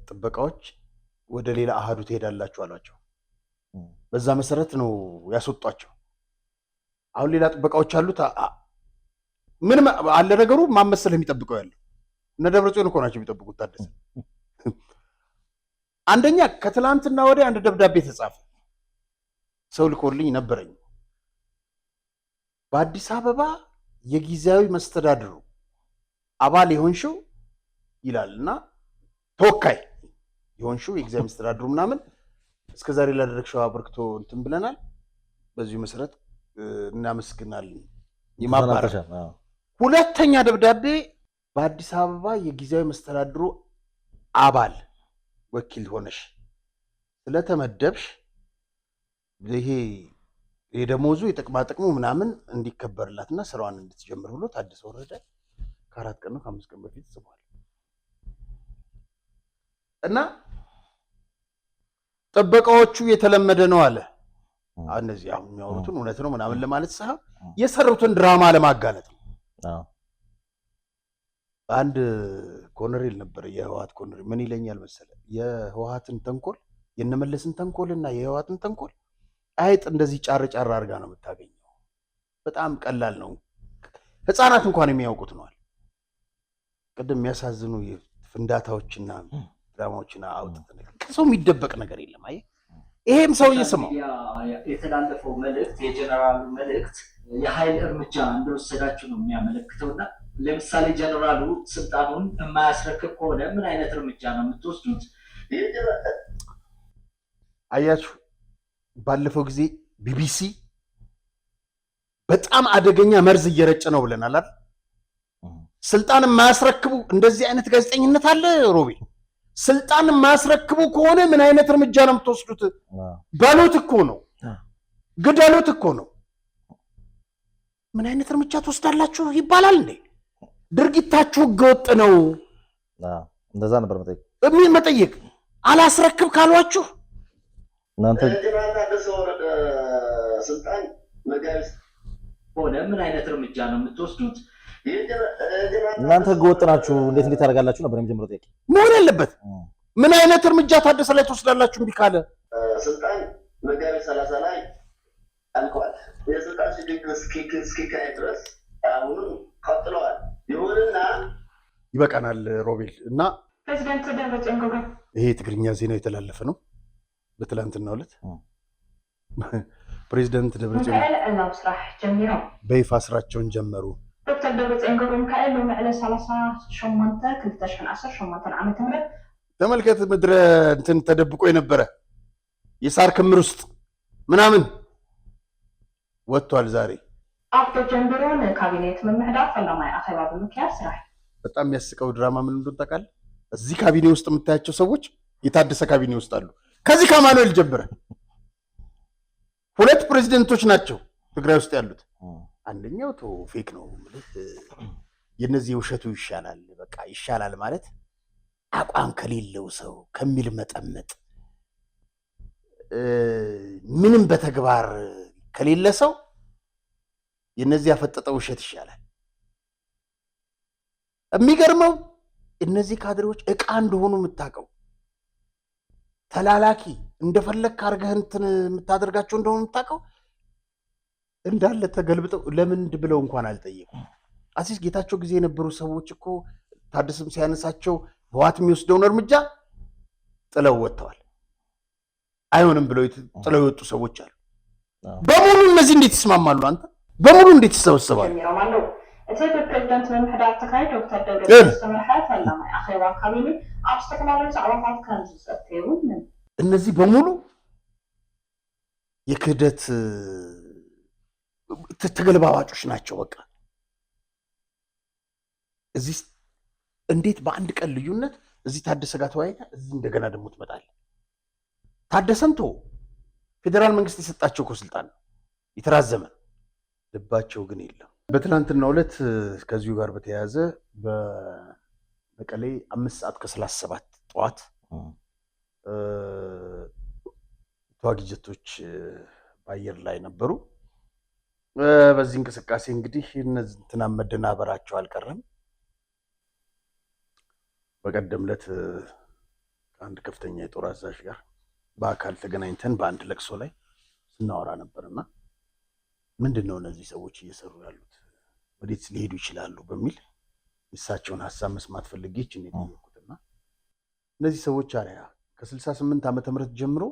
ጥበቃዎች ወደ ሌላ አሃዱ ትሄዳላችሁ አሏቸው። በዛ መሰረት ነው ያስወጧቸው። አሁን ሌላ ጥበቃዎች አሉት። ምን አለ ነገሩ? ማመሰል የሚጠብቀው ያለው እነ ደብረጽዮን እኮ ናቸው የሚጠብቁት ታደሰ። አንደኛ ከትላንትና ወዲያ አንድ ደብዳቤ ተጻፈ። ሰው ልኮልኝ ነበረኝ። በአዲስ አበባ የጊዜያዊ መስተዳድሩ አባል የሆንሽው ይላልና ተወካይ የሆንሽው የጊዜያዊ መስተዳድሩ ምናምን እስከዛሬ ላደረግሽው አበርክቶ እንትን ብለናል። በዚሁ መሰረት እናመስግናለን። ይማባረሻ ሁለተኛ ደብዳቤ በአዲስ አበባ የጊዜያዊ መስተዳድሩ አባል ወኪል ሆነሽ ስለተመደብሽ ይሄ የደሞዙ የጥቅማ ጥቅሙ ምናምን እንዲከበርላትና ስራዋን እንድትጀምር ብሎ ታደሰ ወረደ ከ4 ቀን ነው ከ5 ቀን በፊት ጽፏል። እና ጥበቃዎቹ የተለመደ ነው አለ። እነዚህ አሁን የሚያወሩትን እውነት ነው ምናምን ለማለት ሳይሆን የሰሩትን ድራማ ለማጋለጥ ነው። አንድ ኮሎኔል ነበር፣ የህወሓት ኮሎኔል። ምን ይለኛል መሰለ፣ የህወሓትን ተንኮል የነመለስን ተንኮልና የህወሓትን ተንኮል አይጥ እንደዚህ ጫር ጫር አድርጋ ነው የምታገኘው። በጣም ቀላል ነው፣ ህፃናት እንኳን የሚያውቁት ነዋል። ቅድም የሚያሳዝኑ ፍንዳታዎችና ድራማዎችና አውጥተን ከሰው የሚደበቅ ነገር የለም። አየህ፣ ይሄም ሰው እየሰማው የተላለፈው መልእክት የጀነራሉ መልእክት የኃይል እርምጃ እንደወሰዳችሁ ነው የሚያመለክተውና ለምሳሌ ጀነራሉ ስልጣኑን የማያስረክብ ከሆነ ምን አይነት እርምጃ ነው የምትወስዱት? አያችሁ፣ ባለፈው ጊዜ ቢቢሲ በጣም አደገኛ መርዝ እየረጨ ነው ብለናል አይደል? ስልጣን የማያስረክቡ እንደዚህ አይነት ጋዜጠኝነት አለ ሮቤል። ስልጣን የማያስረክቡ ከሆነ ምን አይነት እርምጃ ነው የምትወስዱት? በሉት እኮ ነው፣ ግደሉት እኮ ነው። ምን አይነት እርምጃ ትወስዳላችሁ ይባላል እንዴ? ድርጊታችሁ ህገወጥ ነው። እንደዛ ነበር መጠየቅ። አላስረክብ ካሏችሁ እናንተ ታደሰ ወረደ ስልጣን መጋቢት ሆነ ምን አይነት እርምጃ ነው የምትወስዱት? እናንተ ህገወጥ ናችሁ እንዴት ታደርጋላችሁ ነበር የመጀመሪያው ጥያቄ መሆን ያለበት። ምን አይነት እርምጃ ታደሰ ላይ ትወስዳላችሁ? እምቢ ካለ ስልጣን መጋቢት 30 ላይ አልቋል። የስልጣን ሽግግር እስኪካሄድ ድረስ አሁንም ቀጥለዋል። ይሁንና ይበቃናል ሮቤል። እና ፕሬዚዳንት ደብረጽዮን ገብረ ይሄ ትግርኛ ዜና የተላለፈ ነው በትላንትናው ዕለት ፕሬዚዳንት ደብረጽዮን ዕለታዊ ስራሕ ጀሚሮም በይፋ ስራቸውን ጀመሩ። ዶክተር ደብረጽዮን ገብረ ሚካኤል በመዕለ 38 2018 ዓመተ ምህረት ተመልከት። ምድረ እንትን ተደብቆ የነበረ የሳር ክምር ውስጥ ምናምን ወጥቷል ዛሬ። አብቶ ጀምሮን ካቢኔት መምሕዳር ፈላማይ አኼባ በመካሄድ ስራሕ። በጣም የሚያስቀው ድራማ ምን እንደሆነ ታውቃለህ? እዚህ ካቢኔ ውስጥ የምታያቸው ሰዎች የታደሰ ካቢኔ ውስጥ አሉ። ከዚህ ከማኑኤል ጀምረ 2 ፕሬዚደንቶች ናቸው ትግራይ ውስጥ ያሉት። አንደኛው ፌክ ነው ማለት የነዚህ ውሸቱ ይሻላል። በቃ ይሻላል ማለት አቋም ከሌለው ሰው ከሚል መጠመጥ ምንም በተግባር ከሌለ ሰው የነዚህ ያፈጠጠ ውሸት ይሻላል። የሚገርመው እነዚህ ካድሬዎች ዕቃ እንደሆኑ የምታውቀው ተላላኪ እንደፈለክ አድርገህ እንትን የምታደርጋቸው እንደሆኑ የምታውቀው እንዳለ ተገልብጠው ለምን ብለው እንኳን አልጠየቁም። አሲስ ጌታቸው ጊዜ የነበሩ ሰዎች እኮ ታደሰም ሲያነሳቸው ህወሓት የሚወስደውን እርምጃ ጥለው ወጥተዋል። አይሆንም ብለው ጥለው የወጡ ሰዎች አሉ። በሙሉ እነዚህ እንዴት ይስማማሉ? አንተ በሙሉ እንዴት ይሰበሰባሉ? እቲ ፕሬዚዳንት መምሕዳር ተካሂድ ዶክተር ደብረጽዮን ዝተመርሐ ፈላማይ አኼባ ካቢኔ ኣብ ዝተፈላለዩ ዛዕባታት ከም ዝፀተዩ እነዚህ በሙሉ የክህደት ተገልባባጮች ናቸው። በቃ እዚህ እንዴት በአንድ ቀን ልዩነት እዚህ ታደሰ ጋር ተወያይታ እዚህ እንደገና ደግሞ ትመጣለህ? ታደሰን ተው፣ ፌዴራል መንግስት የሰጣቸው እኮ ስልጣን ነው የተራዘመ፣ ልባቸው ግን የለም። በትናንትናው ዕለት ከዚሁ ጋር በተያያዘ በመቀሌ 5:37 ጠዋት ተዋጊ ጀቶች በአየር ላይ ነበሩ። በዚህ እንቅስቃሴ እንግዲህ እነዚህ እንትና መደናበራቸው አልቀረም። በቀደም ዕለት አንድ ከፍተኛ የጦር አዛዥ ጋር በአካል ተገናኝተን በአንድ ለቅሶ ላይ ስናወራ ነበርና ምንድነው እነዚህ ሰዎች እየሰሩ ያሉት ወዴት ሊሄዱ ይችላሉ በሚል እሳቸውን ሐሳብ መስማት ፈልጌ እኔ ጠየቅኩትና እነዚህ ሰዎች አሪያ ከ68 ዓመተ ምህረት ጀምሮ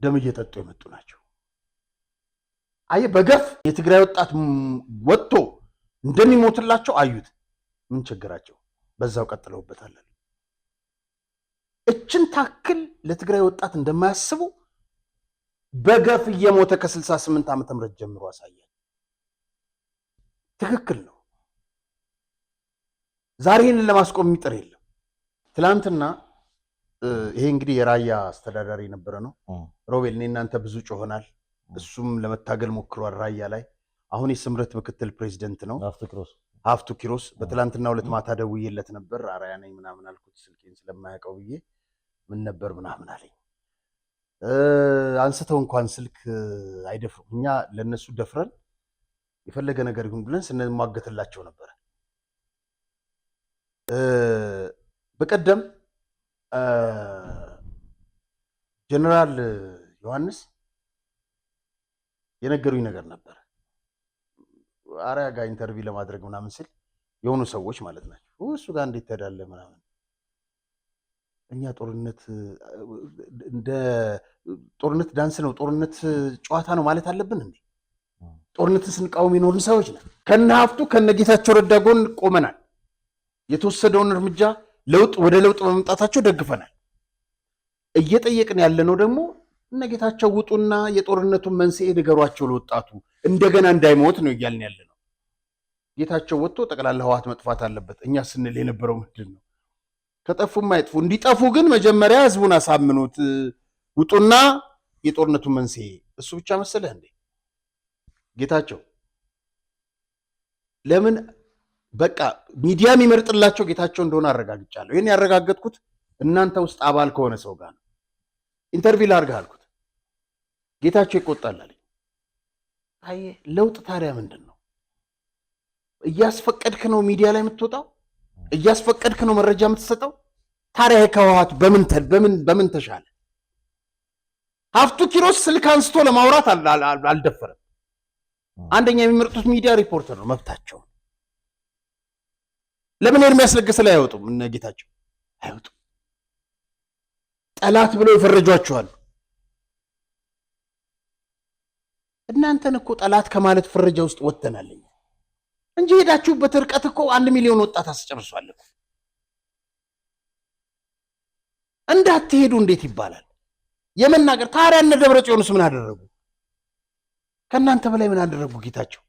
ደም እየጠጡ የመጡ ናቸው። አየ በገፍ የትግራይ ወጣት ወጥቶ እንደሚሞትላቸው አዩት። ምን ቸገራቸው? በዛው ቀጥለውበታል። እችን ታክል ለትግራይ ወጣት እንደማያስቡ በገፍ እየሞተ ከ68 ዓመተ ምህረት ጀምሮ አሳያል። ትክክል ነው። ዛሬ ይህንን ለማስቆም የሚጥር የለም። ትላንትና ይሄ እንግዲህ የራያ አስተዳዳሪ የነበረ ነው ሮቤል። እኔ እናንተ ብዙ ጮሆናል። እሱም ለመታገል ሞክሯል ራያ ላይ። አሁን የስምረት ምክትል ፕሬዚደንት ነው ሀፍቱ ኪሮስ። በትላንትና ሁለት ማታ ደውዬለት ነበር። አራያ ነኝ ምናምን አልኩት ስልኬን ስለማያውቀው ብዬ ምን ነበር ምናምን አለኝ። አንስተው እንኳን ስልክ አይደፍሩም። እኛ ለነሱ ደፍረን የፈለገ ነገር ይሁን ብለን ስንሟገትላቸው ነበር። በቀደም ጀነራል ዮሐንስ የነገሩኝ ነገር ነበር። አራያ ጋር ኢንተርቪው ለማድረግ ምናምን ስል የሆኑ ሰዎች ማለት ናቸው እሱ ጋር እንዴት ትሄዳለ ምናምን። እኛ ጦርነት እንደ ጦርነት ዳንስ ነው፣ ጦርነት ጨዋታ ነው ማለት አለብን እንዴ? ጦርነትን ስንቃወም የኖርን ሰዎች ነን። ከነ ሀፍቱ ከነ ጌታቸው ረዳ ጎን ቆመናል። የተወሰደውን እርምጃ ወደ ለውጥ በመምጣታቸው ደግፈናል። እየጠየቅን ያለነው ደግሞ እነ ጌታቸው ውጡና የጦርነቱን መንስኤ ንገሯቸው ለወጣቱ፣ እንደገና እንዳይሞት ነው እያልን ያለ ነው። ጌታቸው ወጥቶ ጠቅላላ ህወሓት መጥፋት አለበት እኛ ስንል የነበረው ምንድን ነው? ከጠፉም አይጥፉ። እንዲጠፉ ግን መጀመሪያ ህዝቡን አሳምኑት፣ ውጡና የጦርነቱ መንስኤ እሱ ብቻ መሰለህ እንዴ? ጌታቸው ለምን በቃ ሚዲያ የሚመርጥላቸው ጌታቸው እንደሆነ አረጋግጫለሁ። ይህን ያረጋገጥኩት እናንተ ውስጥ አባል ከሆነ ሰው ጋር ነው። ኢንተርቪው ላድርግህ አልኩት። ጌታቸው ይቆጣል አለኝ። አየህ ለውጥ ታዲያ ምንድን ነው? እያስፈቀድክ ነው ሚዲያ ላይ የምትወጣው? እያስፈቀድክ ነው መረጃ የምትሰጠው? ታዲያ ከህወሓት በምን ተሻለ? ሀፍቱ ኪሮስ ስልክ አንስቶ ለማውራት አልደፈረም። አንደኛ የሚመርጡት ሚዲያ ሪፖርተር ነው፣ መብታቸው። ለምን ኤርሚያስ ለገሰ ላይ አይወጡም? እነ ጌታቸው አይወጡም። ጠላት ብለው ይፈረጇቸዋል። እናንተን እኮ ጠላት ከማለት ፍረጃ ውስጥ ወጥተናል እንጂ ሄዳችሁበት ርቀት እኮ 1 ሚሊዮን ወጣት አስጨርሷል እኮ። እንዳትሄዱ እንዴት ይባላል? የመናገር ታዲያ እነ ደብረጽዮንስ ምን አደረጉ? ከእናንተ በላይ ምን አደረጉ? ጌታቸው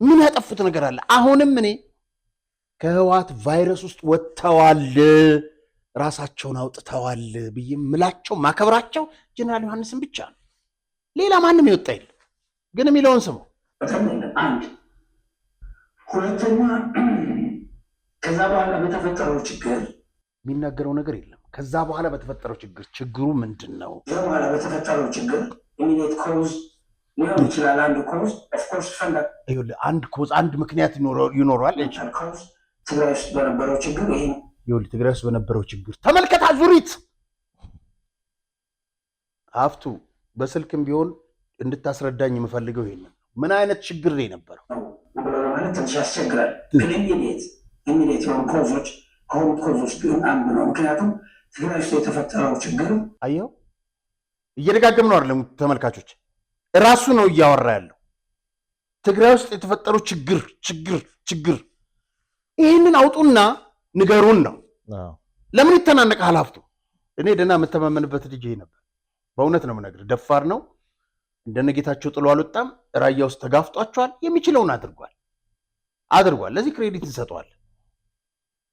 ምን ያጠፉት ነገር አለ? አሁንም እኔ ከህወሓት ቫይረስ ውስጥ ወጥተዋል፣ ራሳቸውን አውጥተዋል ብዬ ምላቸው ማከብራቸው ጀነራል ዮሐንስን ብቻ ነው። ሌላ ማንም ይወጣ የለ። ግን የሚለውን ስሙ። አንድ ሁለተኛ፣ ከዛ በኋላ በተፈጠረው ችግር የሚናገረው ነገር የለም። ከዛ በኋላ በተፈጠረው ችግሩ ምንድን ነው? ከዛ በኋላ በተፈጠረው ችግር ኢሚዲየት ኮዝ ሊሆን ይችላል። አንድ ኮዝ ኦፍኮርስ አንድ ምክንያት ይኖረዋል። ኮዝ ትግራይ ውስጥ በነበረው ችግር ይሄ ይኸውልህ፣ ትግራይ ውስጥ በነበረው ችግር ተመልከት። አዙሪት ሀፍቱ በስልክም ቢሆን እንድታስረዳኝ የምፈልገው ይሄንን ምን አይነት ችግር ነው የነበረው ማለት ትንሽ ያስቸግራል። ግን ኢሚዲየት የሆኑ ኮዞች ከሆኑት ኮዞች ግን አንዱ ነው። ምክንያቱም ትግራይ ውስጥ የተፈጠረው ችግር አየው፣ እየደጋገም ነው አይደለም ተመልካቾች፣ ራሱ ነው እያወራ ያለው። ትግራይ ውስጥ የተፈጠረው ችግር ይህንን አውጡና ንገሩን ነው። ለምን ይተናነቃል ሀፍቱ? እኔ ደህና የምተማመንበት ልጅ ነበር። በእውነት ነው የምነግርህ። ደፋር ነው። እንደነ ጌታቸው ጥሎ አልወጣም። ራያ ውስጥ ተጋፍጧቸዋል። የሚችለውን አድርጓል። ለዚህ ክሬዲት እንሰጠዋል።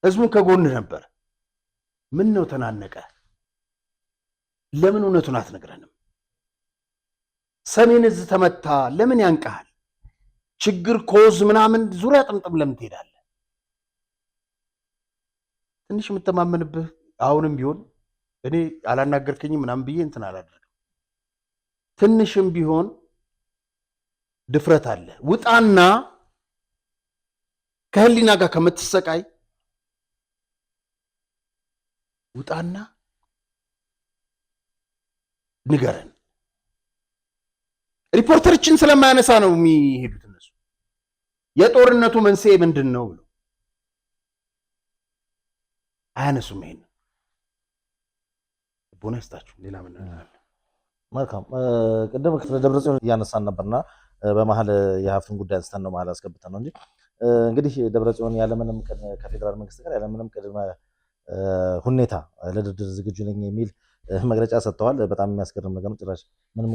ህዝቡን ከጎን ነበር። ምን ነው ተናነቀ? ለምን እውነቱን አትነግረንም? ሰሜን እዝ ተመታ፣ ለምን ያንቀሃል? ችግር ኮዝ ምናምን ዙሪያ ጥምጥም ለምን ትሄዳለህ? ትንሽ የምተማመንብህ አሁንም ቢሆን እኔ አላናገርከኝም ምናምን ብዬ እንትን አላደርግም። ትንሽም ቢሆን ድፍረት አለ። ውጣና ከህሊና ጋር ከምትሰቃይ ውጣና ንገረን። ሪፖርተሮችን ስለማያነሳ ነው የሚሄዱት እነሱ። የጦርነቱ መንስኤ ምንድን ነው ብሎ አያነሱም። ይሄን ቦና ይስጣችሁ። ሌላ ምን እንላለን? መልካም። ቅድም ስለ ደብረጽዮን እያነሳን ነበርና በመሀል የሀፍቱን ጉዳይ አንስተን ነው መሀል አስገብተን ነው እንጂ እንግዲህ ደብረጽዮን ያለምንም ከፌዴራል መንግስት ጋር ያለምንም ቅድመ ሁኔታ ለድርድር ዝግጁ ነኝ የሚል መግለጫ ሰጥተዋል። በጣም የሚያስገርም ነገር ነው። ጭራሽ ምንም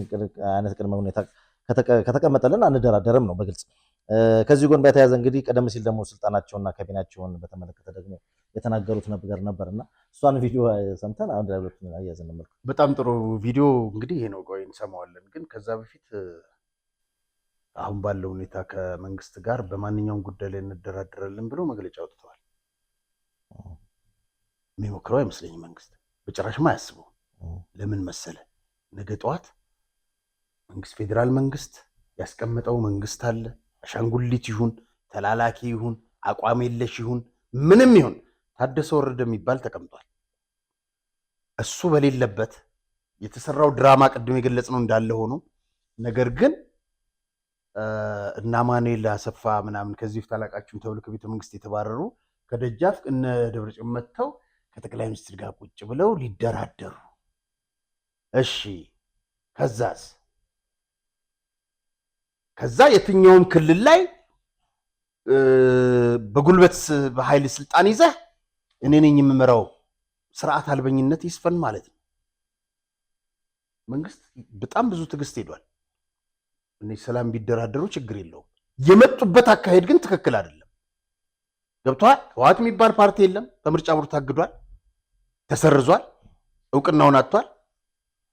አይነት ቅድመ ሁኔታ ከተቀመጠልን አንደራደርም ነው በግልጽ። ከዚህ ጎን በተያያዘ እንግዲህ ቀደም ሲል ደግሞ ስልጣናቸውና ካቢናቸውን በተመለከተ ደግሞ የተናገሩት ነገር ነበርና እሷን ቪዲዮ ሰምተን አሁን ዳይሬክት አያዘን መልኩ በጣም ጥሩ ቪዲዮ እንግዲህ ይሄ ነው። ቆይ እንሰማዋለን። ግን ከዛ በፊት አሁን ባለው ሁኔታ ከመንግስት ጋር በማንኛውም ጉዳይ ላይ እንደራደራለን ብለው መግለጫ አውጥተዋል። የሚሞክረው አይመስለኝም መንግስት፣ በጭራሽማ አያስበው። ለምን መሰለ? ነገ ጠዋት መንግስት ፌዴራል መንግስት ያስቀመጠው መንግስት አለ። አሻንጉሊት ይሁን ተላላኪ ይሁን አቋም የለሽ ይሁን ምንም ይሁን ታደሰ ወረደ የሚባል ተቀምጧል። እሱ በሌለበት የተሰራው ድራማ ቅድም የገለጽነው እንዳለ ሆኖ ነገር ግን እና ማኑኤል አሰፋ ምናምን ከዚህ በፊት አላቃችሁም ተብሎ ከቤተ መንግስት የተባረሩ ከደጃፍ እነ ደብረጽዮን መጥተው ከጠቅላይ ሚኒስትር ጋር ቁጭ ብለው ሊደራደሩ። እሺ ከዛ የትኛውም ክልል ላይ በጉልበት በኃይል ስልጣን ይዘህ እኔ ነኝ የምመራው ስርዓት አልበኝነት ይስፈን ማለት ነው። መንግስት በጣም ብዙ ትዕግስት ሄዷል። እነዚህ ሰላም ቢደራደሩ ችግር የለውም። የመጡበት አካሄድ ግን ትክክል አይደለም። ገብቷል። ህወሓት የሚባል ፓርቲ የለም። በምርጫ ቦርድ ታግዷል፣ ተሰርዟል፣ እውቅናውን አጥቷል።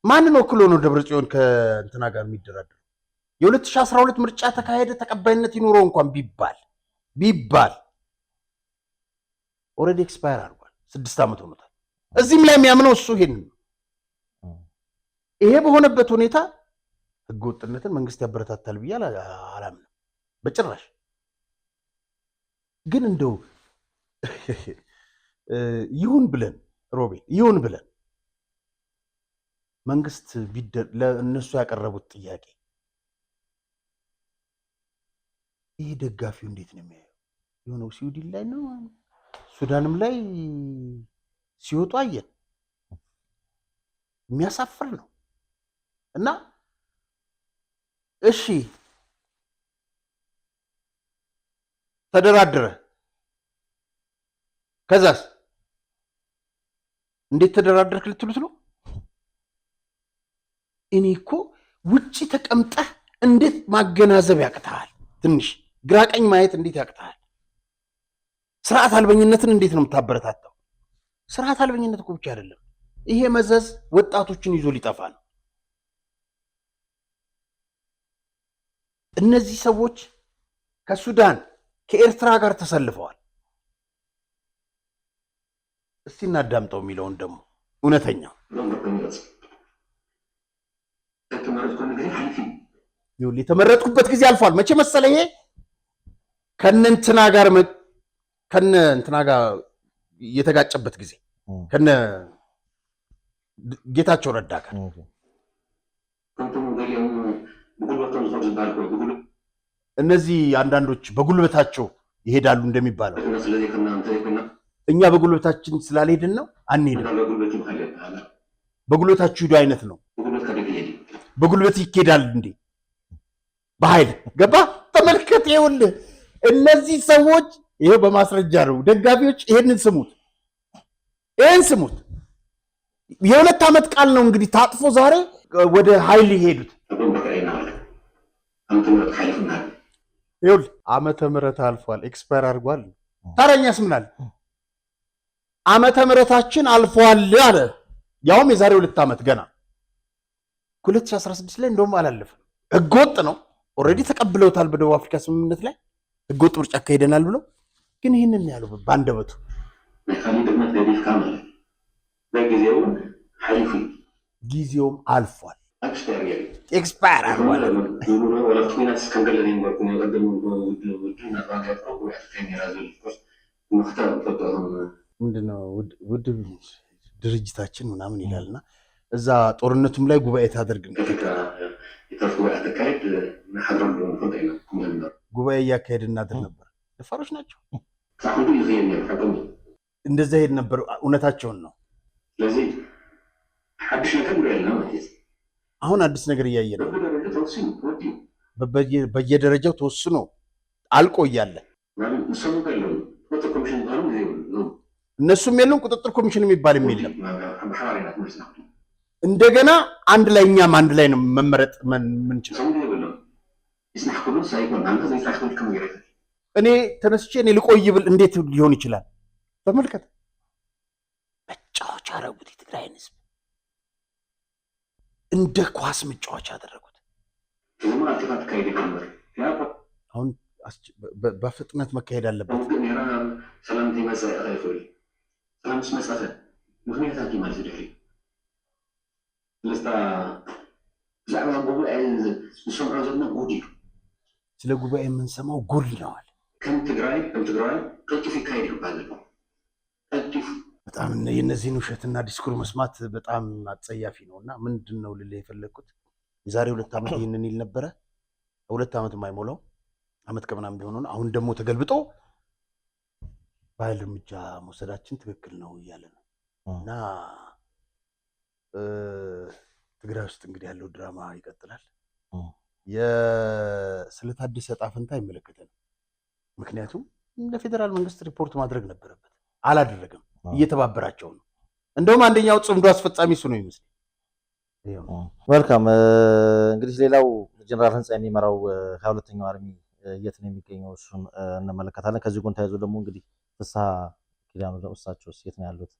ማንን ወክሎ ነው ደብረጽዮን ከእንትና ጋር የሚደራደሩ? የ2012 ምርጫ ተካሄደ ተቀባይነት ይኖረው እንኳን ቢባል ኦልሬዲ ኤክስፓየር አድርጓል። 6 ዓመት ሆኖታል። እዚህም ላይ የሚያምነው እሱ ይሄን ነው። ይሄ በሆነበት ሁኔታ ህገወጥነትን መንግስት ያበረታታል ብዬ አላምንም በጭራሽ። ግን እንደው ይሁን ብለን ሮቤል ይሁን ብለን መንግስት ለእነሱ ያቀረቡት ጥያቄ ይሄ ደጋፊው እንዴት ነው የሚያየው? የሆነው ስዊድን ላይ ነው ሱዳንም ላይ ሲወጡ አየን። የሚያሳፍር ነው። እና እሺ ተደራደረ፣ ከዛስ እንዴት ተደራደርክ ልትሉት ነው? እኔ እኮ ውጪ ተቀምጠህ እንዴት ማገናዘብ ያቅታል? ትንሽ ግራቀኝ ማየት እንዴት ያቅታል? ስርዓት አልበኝነትን እንዴት ነው የምታበረታታው? ስርዓት አልበኝነት እኮ ብቻ አይደለም፣ ይሄ መዘዝ ወጣቶችን ይዞ ሊጠፋ ነው። እነዚህ ሰዎች ከሱዳን ከኤርትራ ጋር ተሰልፈዋል። እስቲ እናዳምጠው የሚለውን ደግሞ እውነተኛ የተመረጥኩበት ጊዜ አልፏል። መቼ መሰለ ይሄ ከነንትና ጋር የተጋጨበት ጊዜ ከነ ጌታቸው ረዳ ጋር እነዚህ አንዳንዶች በጉልበታቸው ይሄዳሉ እንደሚባለው እኛ በጉልበታችን ስላልሄድን ነው አንሄድም። በጉልበታችሁ ሂዱ አይነት ነው። በጉልበት ይኬዳል እንዴ? በኃይል ገባ? ተመልከት። ይኸውልህ እነዚህ ሰዎች ይሄው በማስረጃ ነው። ደጋፊዎች ይሄንን ስሙት፣ ስሙት። የ2 ዓመት ቃል ነው እንግዲህ ታጥፎ ዛሬ ወደ ኃይል ይሄዱት። ይኸውልህ ዓመተ ምህረት አልፏል፣ ኤክስፓየር አድርጓል። ታዲያኛስ ምን አለ? ዓመተ ምህረታችን አልፏል አለ። ያውም የዛሬ 2 ዓመት ገና 2016 ላይ እንደውም አላለፈም። ህገወጥ ነው። ኦልሬዲ ተቀብለውታል። በደቡብ አፍሪካ ስምምነት ላይ ህገወጥ ምርጫ አካሄደናል ብለው ግን ይህንን ያለው በአንደበቱ ጊዜውም አልፏል፣ ኤክስፓየር አድርጓል። ምንድነው ውድ ድርጅታችን ምናምን ይላልና እዛ ጦርነቱም ላይ ጉባኤ ታደርግ ነው። ጉባኤ እያካሄድ እናድር ነበር። ደፋሮች ናቸው። እንደዛ ሄድ ነበር። እውነታቸውን ነው። አሁን አዲስ ነገር እያየ ነው። በየደረጃው ተወስኖ አልቆ እያለ እነሱም የሉም። ቁጥጥር ኮሚሽን የሚባል የለም። እንደገና አንድ ላይ እኛም አንድ ላይ ነው መመረጥ ምንችለው። እኔ ተነስቼ እኔ ልቆይ ብል እንዴት ሊሆን ይችላል? ተመልከት። መጫወቻ አደረጉት። የትግራይን ህዝብ እንደ ኳስ መጫወቻ አደረጉት። አሁን በፍጥነት መካሄድ አለበት። ስለ ጉባኤ የምንሰማው ጉድ ነዋል። በጣም የእነዚህን ውሸትና ዲስኩር መስማት በጣም አጸያፊ ነው። እና ምንድን ነው ልልህ የፈለግኩት የዛሬ 2 ዓመት ይህንን ይል ነበረ። 2 ዓመት የማይሞላው ዓመት ከምናምን ቢሆን ነው። አሁን ደግሞ ተገልብጦ በኃይል እርምጃ መውሰዳችን ትክክል ነው እያለ ነው። እና ትግራይ ውስጥ እንግዲህ ያለው ድራማ ይቀጥላል። ስለ ታደሰ ዕጣ ፈንታ አይመለከተንም። ምክንያቱም ለፌዴራል መንግስት ሪፖርት ማድረግ ነበረበት፣ አላደረገም። እየተባበራቸው ነው። እንደውም አንደኛው ጽምዶ አስፈጻሚ እሱ ነው ይመስል መልካም እንግዲህ ሌላው ጀነራል ህንፃ የሚመራው 22ኛው አርሚ የት ነው የሚገኘው? እሱን እንመለከታለን። ከዚህ ጎን ተያይዞ ደግሞ እንግዲህ ፍስሐ ኪዳኑ እሳቸው የት ነው ያሉት?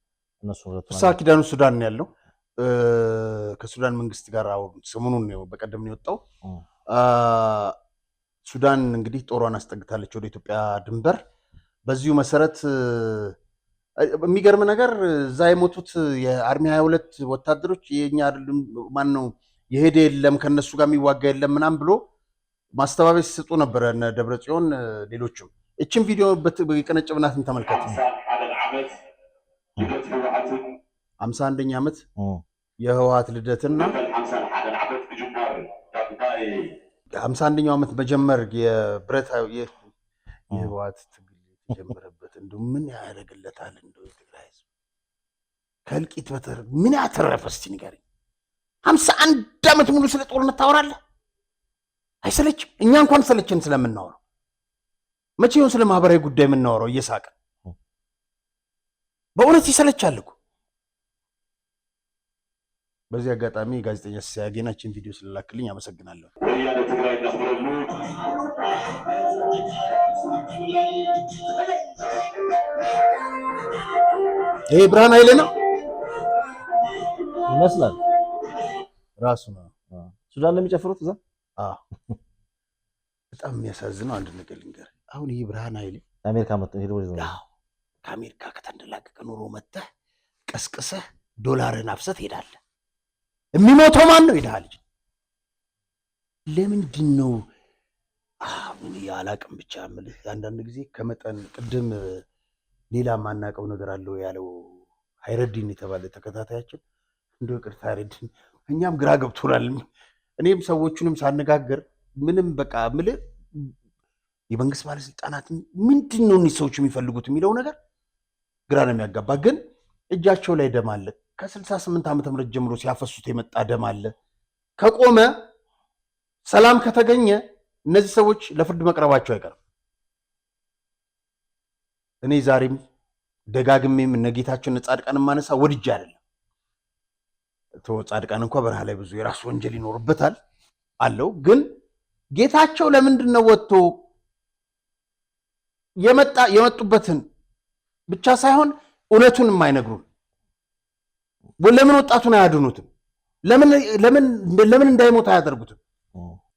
እነሱ ፍስሐ ኪዳኑ ሱዳን ነው ያለው። ከሱዳን መንግስት ጋር ሰሞኑን ነው በቀደም ነው የወጣው። ሱዳን እንግዲህ ጦሯን አስጠግታለች ወደ ኢትዮጵያ ድንበር። በዚሁ መሰረት የሚገርም ነገር እዛ የሞቱት የአርሚ 22 ወታደሮች የኛ አይደሉም፣ ማን ነው የሄደ የለም ከነሱ ጋር የሚዋጋ የለም ምናምን ብሎ ማስተባበያ ሲሰጡ ነበረ እነ ደብረጽዮን ሌሎችም። እቺን ቪዲዮ የቀነጨብናትን ተመልከቱ። 51ኛ ዓመት የህወሓት ልደትና 51ኛው ዓመት መጀመር የብረት የህወሓት ትግል የተጀመረበት እንደው ምን ያደርግለታል? እንደው የትግራይ ህዝብ ከእልቂት በተር ምን ያተረፈ እስቲ ንገረኝ። 51 ዓመት ሙሉ ስለ ጦርነት ታወራለህ? አይሰለችም? እኛ እንኳን ሰለችን ስለምናወራው። መቼ ይሁን ስለ ማህበራዊ ጉዳይ የምናወራው እየሳቀን? በእውነት ይሰለቻል እኮ። በዚህ አጋጣሚ ጋዜጠኛ ሲያገናችን ቪዲዮ ስለላክልኝ አመሰግናለሁ። ይሄ ብርሃን ኃይሌ ነው ይመስላል። ራሱ ነው ሱዳን እንደሚጨፍሩት እዛ። በጣም የሚያሳዝነው አንድ ነገር ልንገር። አሁን ይሄ ብርሃን ኃይሌ አሜሪካ መጥቶ ሄዶ ከአሜሪካ ከተንደላቀቀ ኑሮ መጥተህ ቀስቅሰህ ዶላርን አፍሰህ ትሄዳለህ። የሚሞተው ማን ነው ይልሃል። ለምንድን ነው ምን ያላቅም ብቻ ምልህ አንዳንድ ጊዜ ከመጠን ቅድም ሌላ ማናቀው ነገር አለው ያለው ሃይረዲን የተባለ ተከታታያችን እንደው ቅርታ ሃይረዲን እኛም ግራ ገብቶናል። እኔም ሰዎቹንም ሳነጋገር ምንም በቃ ምልህ የመንግስት ባለስልጣናት ምንድን ነው እነዚህ ሰዎች የሚፈልጉት የሚለው ነገር ግራ ነው የሚያጋባ። ግን እጃቸው ላይ ደም አለ። ከ68 ዓመተ ምህረት ጀምሮ ሲያፈሱት የመጣ ደም አለ። ከቆመ ሰላም ከተገኘ እነዚህ ሰዎች ለፍርድ መቅረባቸው አይቀርም። እኔ ዛሬም ደጋግሜም እነ ጌታቸውን ጻድቃን ማነሳ ወድጄ አይደለም። ጻድቃን እንኳን በረሃ ላይ ብዙ የራሱ ወንጀል ይኖርበታል አለው። ግን ጌታቸው ለምንድን ነው ወጥቶ የመጡበትን ብቻ ሳይሆን እውነቱን የማይነግሩን? ለምን ወጣቱን አያድኑትም? ለምን እንዳይሞት አያደርጉትም?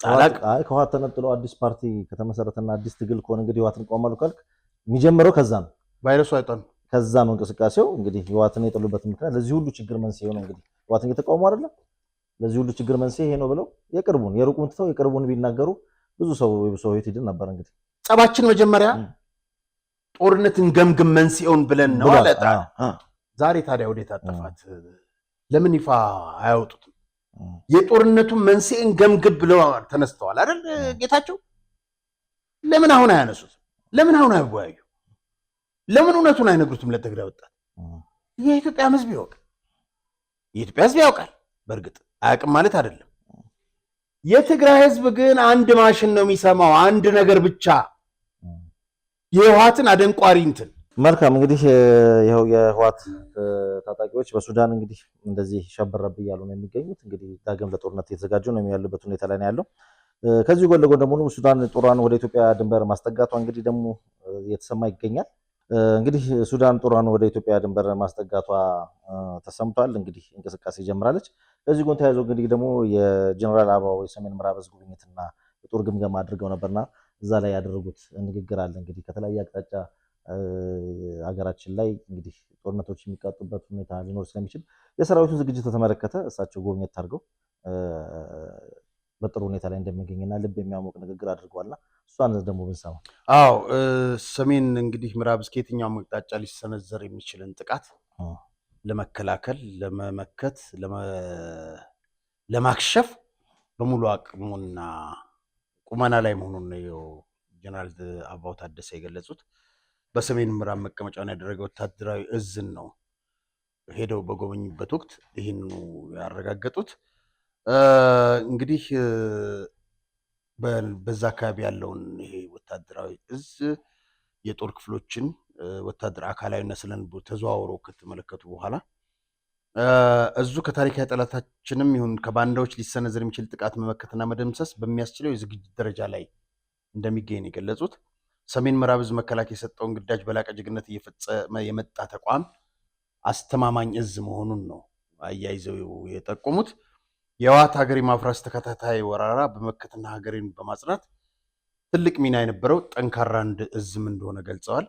ከህወሓት ተነጥሎ አዲስ ፓርቲ ከተመሰረተና አዲስ ትግል ከሆነ እንግዲህ ህወሓትን ቆማሉ ካልክ የሚጀምረው ከዛ ነው። ቫይረሱ አይጣን ከዛ ነው እንቅስቃሴው። እንግዲህ ህወሓትን የጠሉበት ምክንያት ለዚህ ሁሉ ችግር መንስኤ ነው። እንግዲህ ህወሓትን እየተቃወሙ አይደለም፣ ለዚህ ሁሉ ችግር መንስኤ ይሄ ነው ብለው የሩቁን ትተው የቅርቡን ቢናገሩ ብዙ ሰው ህይወት ይድን ነበር። እንግዲህ ጸባችን መጀመሪያ ጦርነትን ገምግም መንስኤውን ብለን ነው አለ። ዛሬ ታዲያ ወዴት አጠፋት? ለምን ይፋ አያወጡትም? የጦርነቱን መንስኤን ገምግም ብለው ተነስተዋል አይደል ጌታቸው? ለምን አሁን አያነሱት? ለምን አሁን አይወያዩ? ለምን እውነቱን አይነግሩትም ለትግራይ ወጣት? የኢትዮጵያ ህዝብ ይወቅ። የኢትዮጵያ ህዝብ ያውቃል። በእርግጥ አያውቅም ማለት አይደለም። የትግራይ ህዝብ ግን አንድ ማሽን ነው የሚሰማው፣ አንድ ነገር ብቻ፣ የህወሓትን አደንቋሪ እንትን። መልካም እንግዲህ ይኸው የህወሓት ታጣቂዎች በሱዳን እንግዲህ እንደዚህ ሸበረብ እያሉ ነው የሚገኙት። እንግዲህ ዳግም ለጦርነት እየተዘጋጁ ነው ያሉበት ሁኔታ ላይ ነው ያለው። ከዚህ ጎን ለጎን ደግሞ ሱዳን ጦሯን ወደ ኢትዮጵያ ድንበር ማስጠጋቷ እንግዲህ ደግሞ እየተሰማ ይገኛል። እንግዲህ ሱዳን ጦሯን ወደ ኢትዮጵያ ድንበር ማስጠጋቷ ተሰምቷል። እንግዲህ እንቅስቃሴ ጀምራለች። ከዚህ ጎን ተያይዞ እንግዲህ ደግሞ የጀነራል አበባው የሰሜን ምዕራብ ዕዝ ጉብኝትና የጦር ግምገማ አድርገው ነበርና እዛ ላይ ያደረጉት ንግግር አለ። እንግዲህ ከተለያየ አቅጣጫ ሀገራችን ላይ እንግዲህ ጦርነቶች የሚቃጡበት ሁኔታ ሊኖር ስለሚችል የሰራዊቱን ዝግጅት በተመለከተ እሳቸው ጎብኘት አድርገው በጥሩ ሁኔታ ላይ እንደሚገኝና ልብ የሚያሞቅ ንግግር አድርገዋልና እሷን ደግሞ ብንሰማ። አዎ ሰሜን እንግዲህ ምዕራብ እስከ የትኛውም አቅጣጫ ሊሰነዘር የሚችልን ጥቃት ለመከላከል፣ ለመመከት፣ ለማክሸፍ በሙሉ አቅሙና ቁመና ላይ መሆኑን ነው ጀነራል አበባው ታደሰ የገለጹት። በሰሜን ምዕራብ መቀመጫውን ያደረገ ወታደራዊ እዝን ነው ሄደው በጎበኙበት ወቅት ይህንኑ ያረጋገጡት። እንግዲህ በዛ አካባቢ ያለውን ይሄ ወታደራዊ እዝ የጦር ክፍሎችን ወታደር አካላዊና ስለንቦ ተዘዋውረው ከተመለከቱ በኋላ እዙ ከታሪካዊ ጠላታችንም ይሁን ከባንዳዎች ሊሰነዘር የሚችል ጥቃት መመከትና መደምሰስ በሚያስችለው የዝግጅት ደረጃ ላይ እንደሚገኝ የገለጹት ሰሜን ምዕራብ ዕዝ መከላከያ የሰጠውን ግዳጅ በላቀ ጀግንነት እየፈጸመ የመጣ ተቋም አስተማማኝ እዝ መሆኑን ነው አያይዘው የጠቆሙት። የህወሓት ሀገር የማፍረስ ተከታታይ ወራራ በመከትና ሀገርን በማጽናት ትልቅ ሚና የነበረው ጠንካራ እዝም እንደሆነ ገልጸዋል።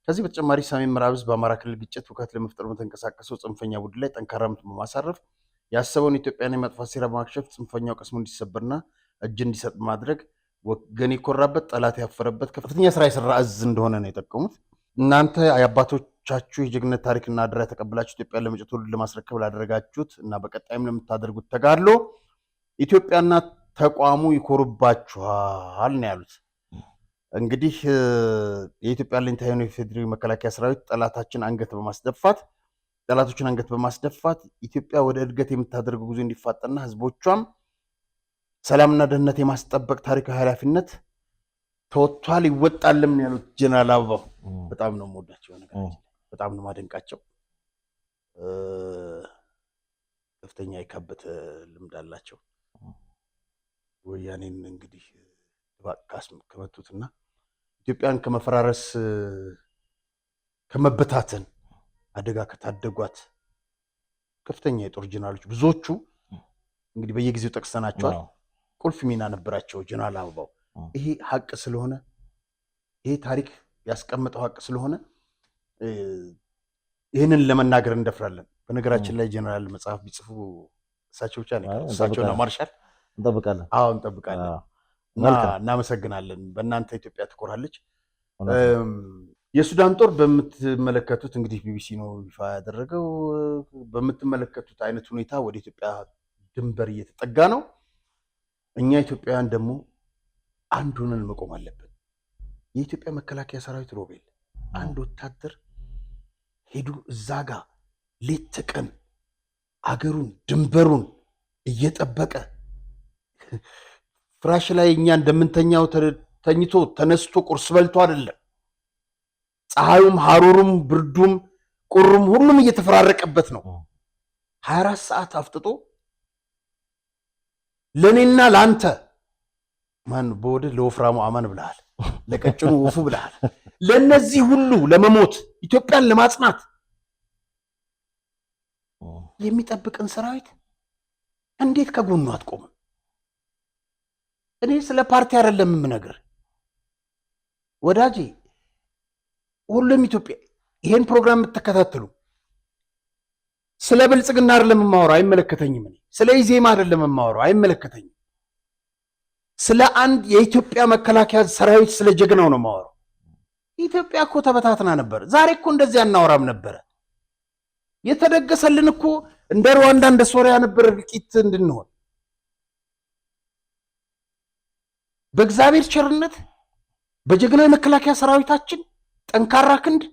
ከዚህ በተጨማሪ ሰሜን ምዕራብ ዕዝ በአማራ ክልል ግጭት ውከት ለመፍጠር በተንቀሳቀሰው ጽንፈኛ ቡድን ላይ ጠንካራ ምት በማሳረፍ ያሰበውን ኢትዮጵያን የማጥፋት ሴራ በማክሸፍ ጽንፈኛው ቀስሙ እንዲሰበርና እጅ እንዲሰጥ በማድረግ ወገን የኮራበት ጠላት ያፈረበት ከፍተኛ ስራ የሰራ እዝ እንደሆነ ነው የጠቀሙት። እናንተ የአባቶቻችሁ የጀግንነት ታሪክና አደራ ተቀብላችሁ ኢትዮጵያን ለመጪው ትውልድ ለማስረከብ ላደረጋችሁት እና በቀጣይም ለምታደርጉት ተጋድሎ ኢትዮጵያና ተቋሙ ይኮሩባችኋል ነው ያሉት። እንግዲህ የኢትዮጵያ አለኝታ የሆነው የፌዴራል መከላከያ ሰራዊት ጠላቶችን አንገት በማስደፋት ኢትዮጵያ ወደ እድገት የምታደርገው ጉዞ እንዲፋጠንና ህዝቦቿም ሰላምና ደህንነት የማስጠበቅ ታሪካዊ ኃላፊነት ተወጥቷል ይወጣልም ያሉት ጀነራል አበባው በጣም ነው የምወዳቸው፣ ነገራችን በጣም ነው ማደንቃቸው። ከፍተኛ የካበተ ልምድ አላቸው። ወያኔን እንግዲህ ባቃስ ከመቱትና ኢትዮጵያን ከመፈራረስ ከመበታተን አደጋ ከታደጓት ከፍተኛ የጦር ጀነራሎች ብዙዎቹ እንግዲህ በየጊዜው ጠቅሰናቸዋል። ቁልፍ ሚና ነበራቸው ጀነራል አበባው። ይሄ ሀቅ ስለሆነ ይሄ ታሪክ ያስቀመጠው ሀቅ ስለሆነ ይህንን ለመናገር እንደፍራለን። በነገራችን ላይ ጀነራል መጽሐፍ ቢጽፉ እሳቸው ብቻ ነው እሳቸውና ማርሻል እንጠብቃለን። አዎ እንጠብቃለን። እናመሰግናለን። በእናንተ ኢትዮጵያ ትኮራለች። የሱዳን ጦር በምትመለከቱት እንግዲህ ቢቢሲ ነው ይፋ ያደረገው። በምትመለከቱት አይነት ሁኔታ ወደ ኢትዮጵያ ድንበር እየተጠጋ ነው። እኛ ኢትዮጵያውያን ደግሞ አንድ ሆነን መቆም አለብን። የኢትዮጵያ መከላከያ ሰራዊት ሮቤል አንድ ወታደር ሄዱ እዛ ጋ ሌት ተቀን አገሩን ድንበሩን እየጠበቀ ፍራሽ ላይ እኛ እንደምንተኛው ተኝቶ ተነስቶ ቁርስ በልቶ አይደለም። ፀሐዩም ሐሩሩም ብርዱም ቁሩም ሁሉም እየተፈራረቀበት ነው። 24 ሰዓት አፍጥጦ ለኔና ላንተ ማን በወደ ለወፍራሙ አማን ብለሃል፣ ለቀጭኑ ወፉ ብለሃል። ለነዚህ ሁሉ ለመሞት ኢትዮጵያን ለማጽናት የሚጠብቅን ሰራዊት እንዴት ከጎኑ አትቆምም? እኔ ስለ ፓርቲ አይደለም የምነግር ወዳጄ፣ ሁሉም ኢትዮጵያ ይሄን ፕሮግራም የምትከታተሉ ስለ ብልጽግና አይደለም የማወራው፣ አይመለከተኝም። እኔ ስለ ኢዜማ አይደለም የማወራው፣ አይመለከተኝም። ስለ አንድ የኢትዮጵያ መከላከያ ሰራዊት ስለ ጀግናው ነው የማወራው። ኢትዮጵያ እኮ ተበታትና ነበር። ዛሬ እኮ እንደዚህ አናወራም ነበረ። የተደገሰልን እኮ እንደ ሩዋንዳ እንደ ሶሪያ ነበር እልቂት እንድንሆን። በእግዚአብሔር ቸርነት በጀግናው መከላከያ ሰራዊታችን ጠንካራ ክንድ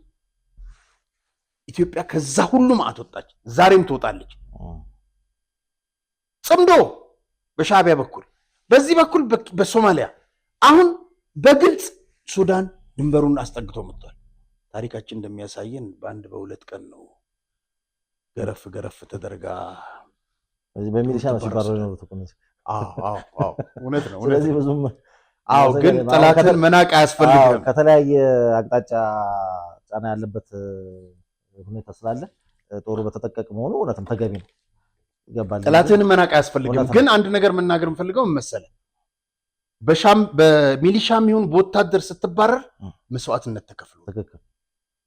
ኢትዮጵያ ከዛ ሁሉ ማዕት ወጣች። ዛሬም ትወጣለች። ጽምዶ በሻዕቢያ በኩል በዚህ በኩል በሶማሊያ አሁን በግልጽ ሱዳን ድንበሩን አስጠግቶ መጥቷል። ታሪካችን እንደሚያሳየን በአንድ በሁለት ቀን ነው ገረፍ ገረፍ ተደርጋ በሚሊሻ ነው ሲባረሩ ነው ተቆነሰ። እውነት ነው። ስለዚህ ብዙም ግን ጠላትን መናቅ አያስፈልግም። ከተለያየ አቅጣጫ ጫና ያለበት ሁኔታ ስላለ ጦሩ በተጠቀቅ መሆኑ እውነትም ተገቢ ነው። ይገባል። ጠላትን መናቅ አያስፈልግም። ግን አንድ ነገር መናገር የምፈልገው መሰለ፣ በሚሊሻም ይሁን በወታደር ስትባረር መስዋዕትነት ተከፍሎ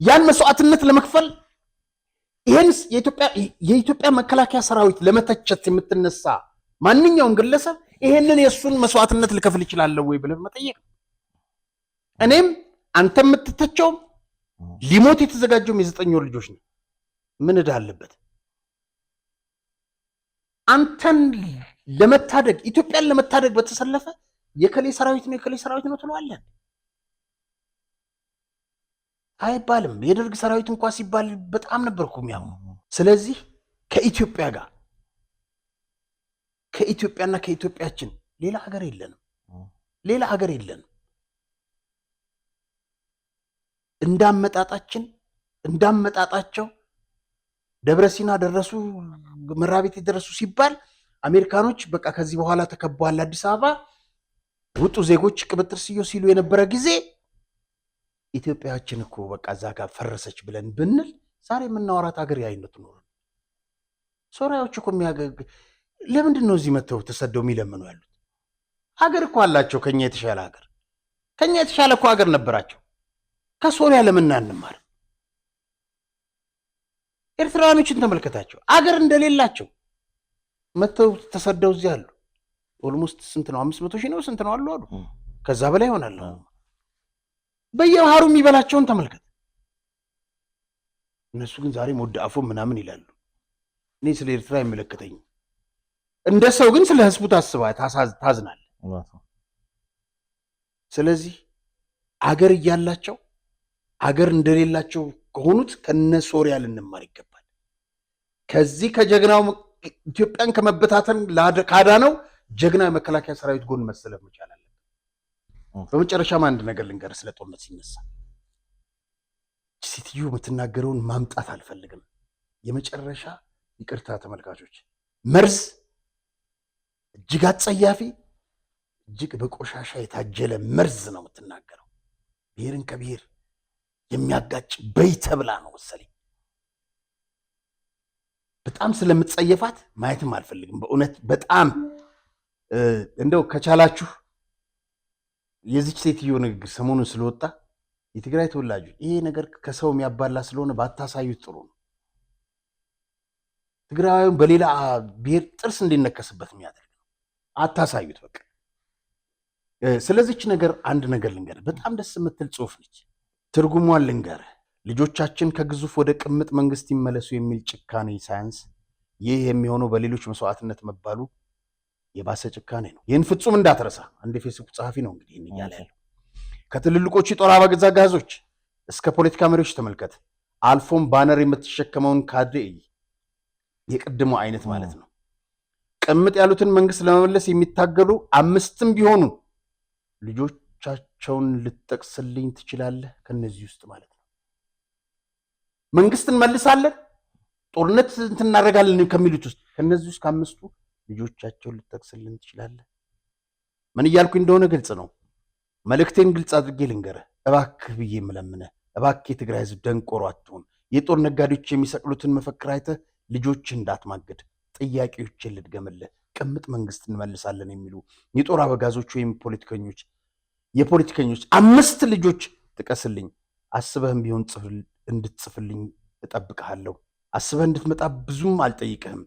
ያን መስዋዕትነት ለመክፈል ይሄን የኢትዮጵያ መከላከያ ሰራዊት ለመተቸት የምትነሳ ማንኛውም ግለሰብ ይሄንን የሱን መስዋዕትነት ልከፍል ይችላል ወይ ብለህ መጠየቅ። እኔም አንተ የምትተቸው ሊሞት የተዘጋጀው የ9 ወር ልጆች ነው። ምን ዕዳ አለበት? አንተን ለመታደግ ኢትዮጵያን ለመታደግ በተሰለፈ የከሌ ሰራዊት ነው የከሌ ሰራዊት ነው ትለዋለህ አይባልም። የደርግ ሰራዊት እንኳን ሲባል በጣም ነበርኩ የሚያምኑ። ስለዚህ ከኢትዮጵያ ጋር ከኢትዮጵያና ከኢትዮጵያችን ሌላ ሀገር የለንም፣ ሌላ ሀገር የለንም። እንዳመጣጣቸው ደብረ ሲና ደረሱ፣ መራቤት የደረሱ ሲባል አሜሪካኖች በቃ ከዚህ በኋላ ተከቧል አዲስ አበባ ውጡ ዜጎች ቅብጥር ስዮ ሲሉ የነበረ ጊዜ ኢትዮጵያችን እኮ በቃ እዛ ጋር ፈረሰች ብለን ብንል ዛሬ የምናወራት ሀገር የአይነቱ ኖሮ ሶሪያዎች እኮ ለምንድን ነው እዚህ መጥተው ተሰደው የሚለምኑ ያሉት? ሀገር እኮ አላቸው ከኛ የተሻለ ሀገር። ከኛ የተሻለ እኮ ሀገር ነበራቸው። ከሶሪያ ለምን አንማር? ኤርትራውያኖችን ተመልከታቸው፣ አገር እንደሌላቸው መጥተው ተሰደው እዚህ አሉ። ኦልሞስት ስንት ነው? 500 ሺህ ነው ስንት ነው አሉ። ከዛ በላይ ይሆናል። በየባህሩ የሚበላቸውን ተመልከት። እነሱ ግን ዛሬ ወደ አፎ ምናምን ይላሉ። እኔ ስለ ኤርትራ አይመለከተኝም። እንደ ሰው ግን ስለ ህዝቡ ታዝናል። ስለዚህ አገር እያላቸው አገር እንደሌላቸው ከሆኑት ከነ ሶሪያ ልንማር ይገባል። ከዚህ ከጀግናው ኢትዮጵያን ከመበታተን ካዳነው ጀግናው የመከላከያ ሰራዊት ጎን መሰለፍ መቻል አለበት። በመጨረሻም አንድ ነገር ልንገርህ ስለ ጦርነት ሲነሳ ሴትዮ የምትናገረውን ማምጣት አልፈልግም። የመጨረሻ ይቅርታ ተመልካቾች፣ መርዝ እጅግ አጸያፊ እጅግ በቆሻሻ የታጀለ መርዝ ነው የምትናገረው። ብሔርን ከብሔር የሚያጋጭ በይ ተብላ ነው መሰለኝ። በጣም ስለምትጸየፋት ማየትም አልፈልግም። በእውነት በጣም እንደው ከቻላችሁ የዚች ሴትዮ ንግግር ሰሞኑን ስለወጣ የትግራይ ተወላጆች ይሄ ነገር ከሰው የሚያባላ ስለሆነ ባታሳዩት ጥሩ ነው። ትግራዊውን በሌላ ብሔር ጥርስ እንዲነከስበት የሚያደርግ ነው። አታሳዩት በቃ። ስለዚች ነገር አንድ ነገር ልንገርህ። በጣም ደስ የምትል ጽሑፍ ነች። ትርጉሟን ልንገርህ። ልጆቻችን ከግዙፍ ወደ ቅምጥ መንግስት ይመለሱ የሚል ጭካኔ ሳያንስ ይህ የሚሆነው በሌሎች መስዋዕትነት መባሉ የባሰ ጭካኔ ነው። ይህን ፍጹም እንዳትረሳ። አንድ የፌስቡክ ጸሐፊ ነው እንግዲህ ይህን እያለ ያለው። ከትልልቆቹ የጦር አበጋዞች እስከ ፖለቲካ መሪዎች ተመልከት። አልፎም ባነር የምትሸከመውን ካድሬ የቅድሞ አይነት ማለት ነው። ቅምጥ ያሉትን መንግስት ለመመለስ የሚታገሉ አምስትም ቢሆኑ ልጆቻቸውን ልትጠቅስልኝ ትችላለህ? ከነዚህ ውስጥ ማለት ነው። መንግስት እንመልሳለን፣ ጦርነት እናደርጋለን ከሚሉት ውስጥ ከነዚህ ውስጥ ከአምስቱ ልጆቻቸውን ልትጠቅስልኝ ትችላለህ? ምን እያልኩኝ እንደሆነ ግልጽ ነው። መልእክቴን ግልጽ አድርጌ ልንገርህ። እባክህ ብዬ የምለምንህ እባክህ የትግራይ ህዝብ ደንቆሮ አትሆን። የጦር ነጋዴዎች የሚሰቅሉትን መፈክር አይተህ ልጆችን እንዳትማገድ። ጥያቄዎችን ልድገምልህ። ቅምጥ መንግስት እንመልሳለን የሚሉ የጦር አበጋዞች ወይም የፖለቲከኞች አምስት ልጆች ጥቀስልኝ። አስበህም ቢሆን እንድትጽፍልኝ እጠብቅሃለሁ። አስበህ እንድትመጣ ብዙም አልጠይቅህም።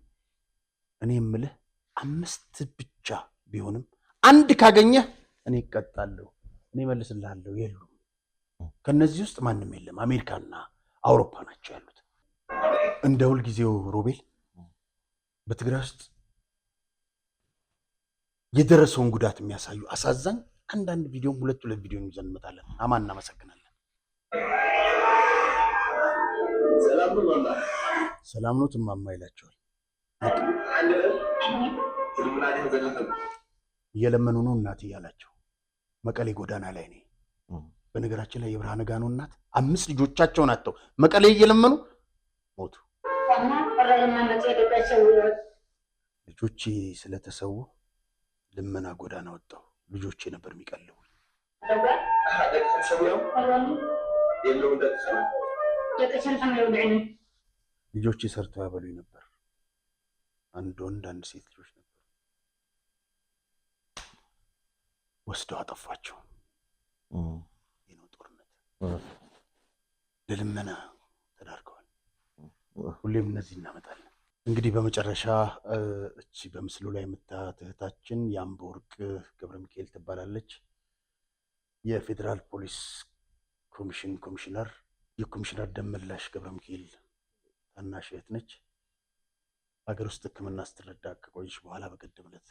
እኔ የምልህ አምስት ብቻ ቢሆንም አንድ ካገኘህ እኔ እቀጣለሁ፣ እኔ መልስልሃለሁ። የሉም። ከነዚህ ውስጥ ማንም የለም። አሜሪካና አውሮፓ ናቸው ያሉት። እንደ ሁልጊዜው ሮቤል በትግራይ ውስጥ የደረሰውን ጉዳት የሚያሳዩ አሳዛኝ አንዳንድ ቪዲዮም ሁለት ቪዲዮ ይዘን እንመጣለን። አማን እናመሰግናለን። ሰላም ነው ትማማ ይላቸዋል። እየለመኑ ነው እናት እያላቸው መቀሌ ጎዳና ላይ ነኝ። በነገራችን ላይ የብርሃነ ጋኖ እናት 5 ልጆቻቸውን አጥተው መቀሌ እየለመኑ ሞቱ። ልጆቼ ስለተሰዉ ልመና ጎዳና ወጣሁ። ልጆቼ ነበር የሚቀልቡ። ልጆቼ ሰርተው ያበሉኝ ነበር። አንድ ወንድ አንድ ሴት ልጆች ነበር። ወስደው አጠፏቸው። ይህ ነው ጦርነት። ለልመና ተዳርገዋል። ሁሌም እነዚህ እናመጣለን። እንግዲህ በመጨረሻ እቺ በምስሉ ላይ የምታያት እህታችን የአምቦ ወርቅ ገብረ ሚካኤል ትባላለች። የፌዴራል ፖሊስ ኮሚሽን ኮሚሽነር የኮሚሽነር ደመላሽ ገብረ ሚካኤል ታናሽ እህት ነች። ሀገር ውስጥ ሕክምና ስትረዳ ከቆየች በኋላ በቀደም ዕለት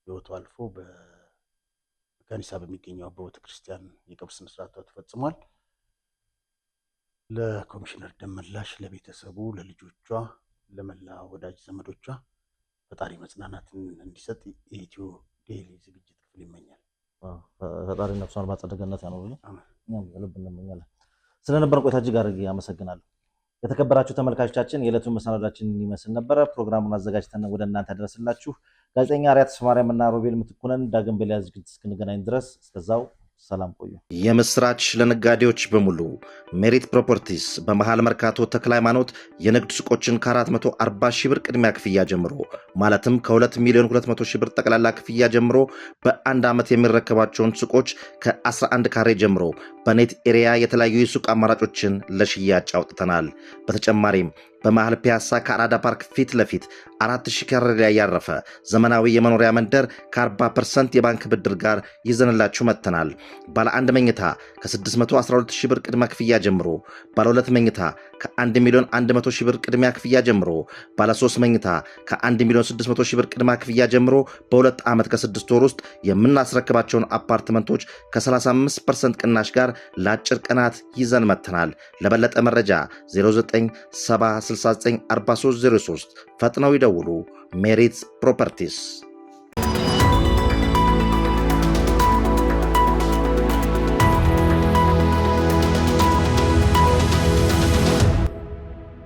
ህይወቷ አልፎ በመካኒሳ በሚገኘው አበቦ ቤተክርስቲያን የቀብር ስነ ስርዓቷ ተፈጽሟል። ለኮሚሽነር ደመላሽ፣ ለቤተሰቡ፣ ለልጆቿ፣ ለመላ ወዳጅ ዘመዶቿ ፈጣሪ መጽናናትን እንዲሰጥ የኢትዮ ዴይሊ ዝግጅት ክፍል ይመኛል። ፈጣሪ ነፍሷን በአጸደ ገነት ያኖርልን። እኛም ልብ እንመኛለን። ስለነበረን ቆይታ እጅግ አድርጌ አመሰግናለሁ። የተከበራችሁ ተመልካቾቻችን የዕለቱን መሰናዷችን ይመስል ነበረ። ፕሮግራሙን አዘጋጅተን ወደ እናንተ ያደረስላችሁ ጋዜጠኛ አርያት ተስማርያም እና ሮቤል ምትኩነን። ዳግም በሌላ ዝግጅት እስክንገናኝ ድረስ እስከዛው ሰላም ቆዩ። የምስራች ለነጋዴዎች በሙሉ ሜሪት ፕሮፐርቲስ በመሃል መርካቶ ተክለ ሃይማኖት የንግድ ሱቆችን ከ440 ሺህ ብር ቅድሚያ ክፍያ ጀምሮ ማለትም ከ2 ሚሊዮን 200 ሺህ ብር ጠቅላላ ክፍያ ጀምሮ በአንድ ዓመት የሚረከባቸውን ሱቆች ከ11 ካሬ ጀምሮ በኔት ኤሪያ የተለያዩ የሱቅ አማራጮችን ለሽያጭ አውጥተናል። በተጨማሪም በመሃል ፒያሳ ከአራዳ ፓርክ ፊት ለፊት 4000 ካሬ ላይ ያረፈ ዘመናዊ የመኖሪያ መንደር ከ40% የባንክ ብድር ጋር ይዘንላችሁ መጥተናል። ባለ 1 መኝታ ከ612 ሺህ ብር ቅድመ ክፍያ ጀምሮ፣ ባለ 2 መኝታ ከ1 ሚሊዮን 100 ሺህ ብር ቅድሚያ ክፍያ ጀምሮ፣ ባለ 3 መኝታ ከ1 ሚሊዮን 600 ሺህ ብር ቅድመ ክፍያ ጀምሮ በ2 ዓመት ከ6 ወር ውስጥ የምናስረክባቸውን አፓርትመንቶች ከ35% ቅናሽ ጋር ለአጭር ቀናት ይዘን መጥተናል። ለበለጠ መረጃ 0970694303 ፈጥነው ይደውሉ። ሜሪት ፕሮፐርቲስ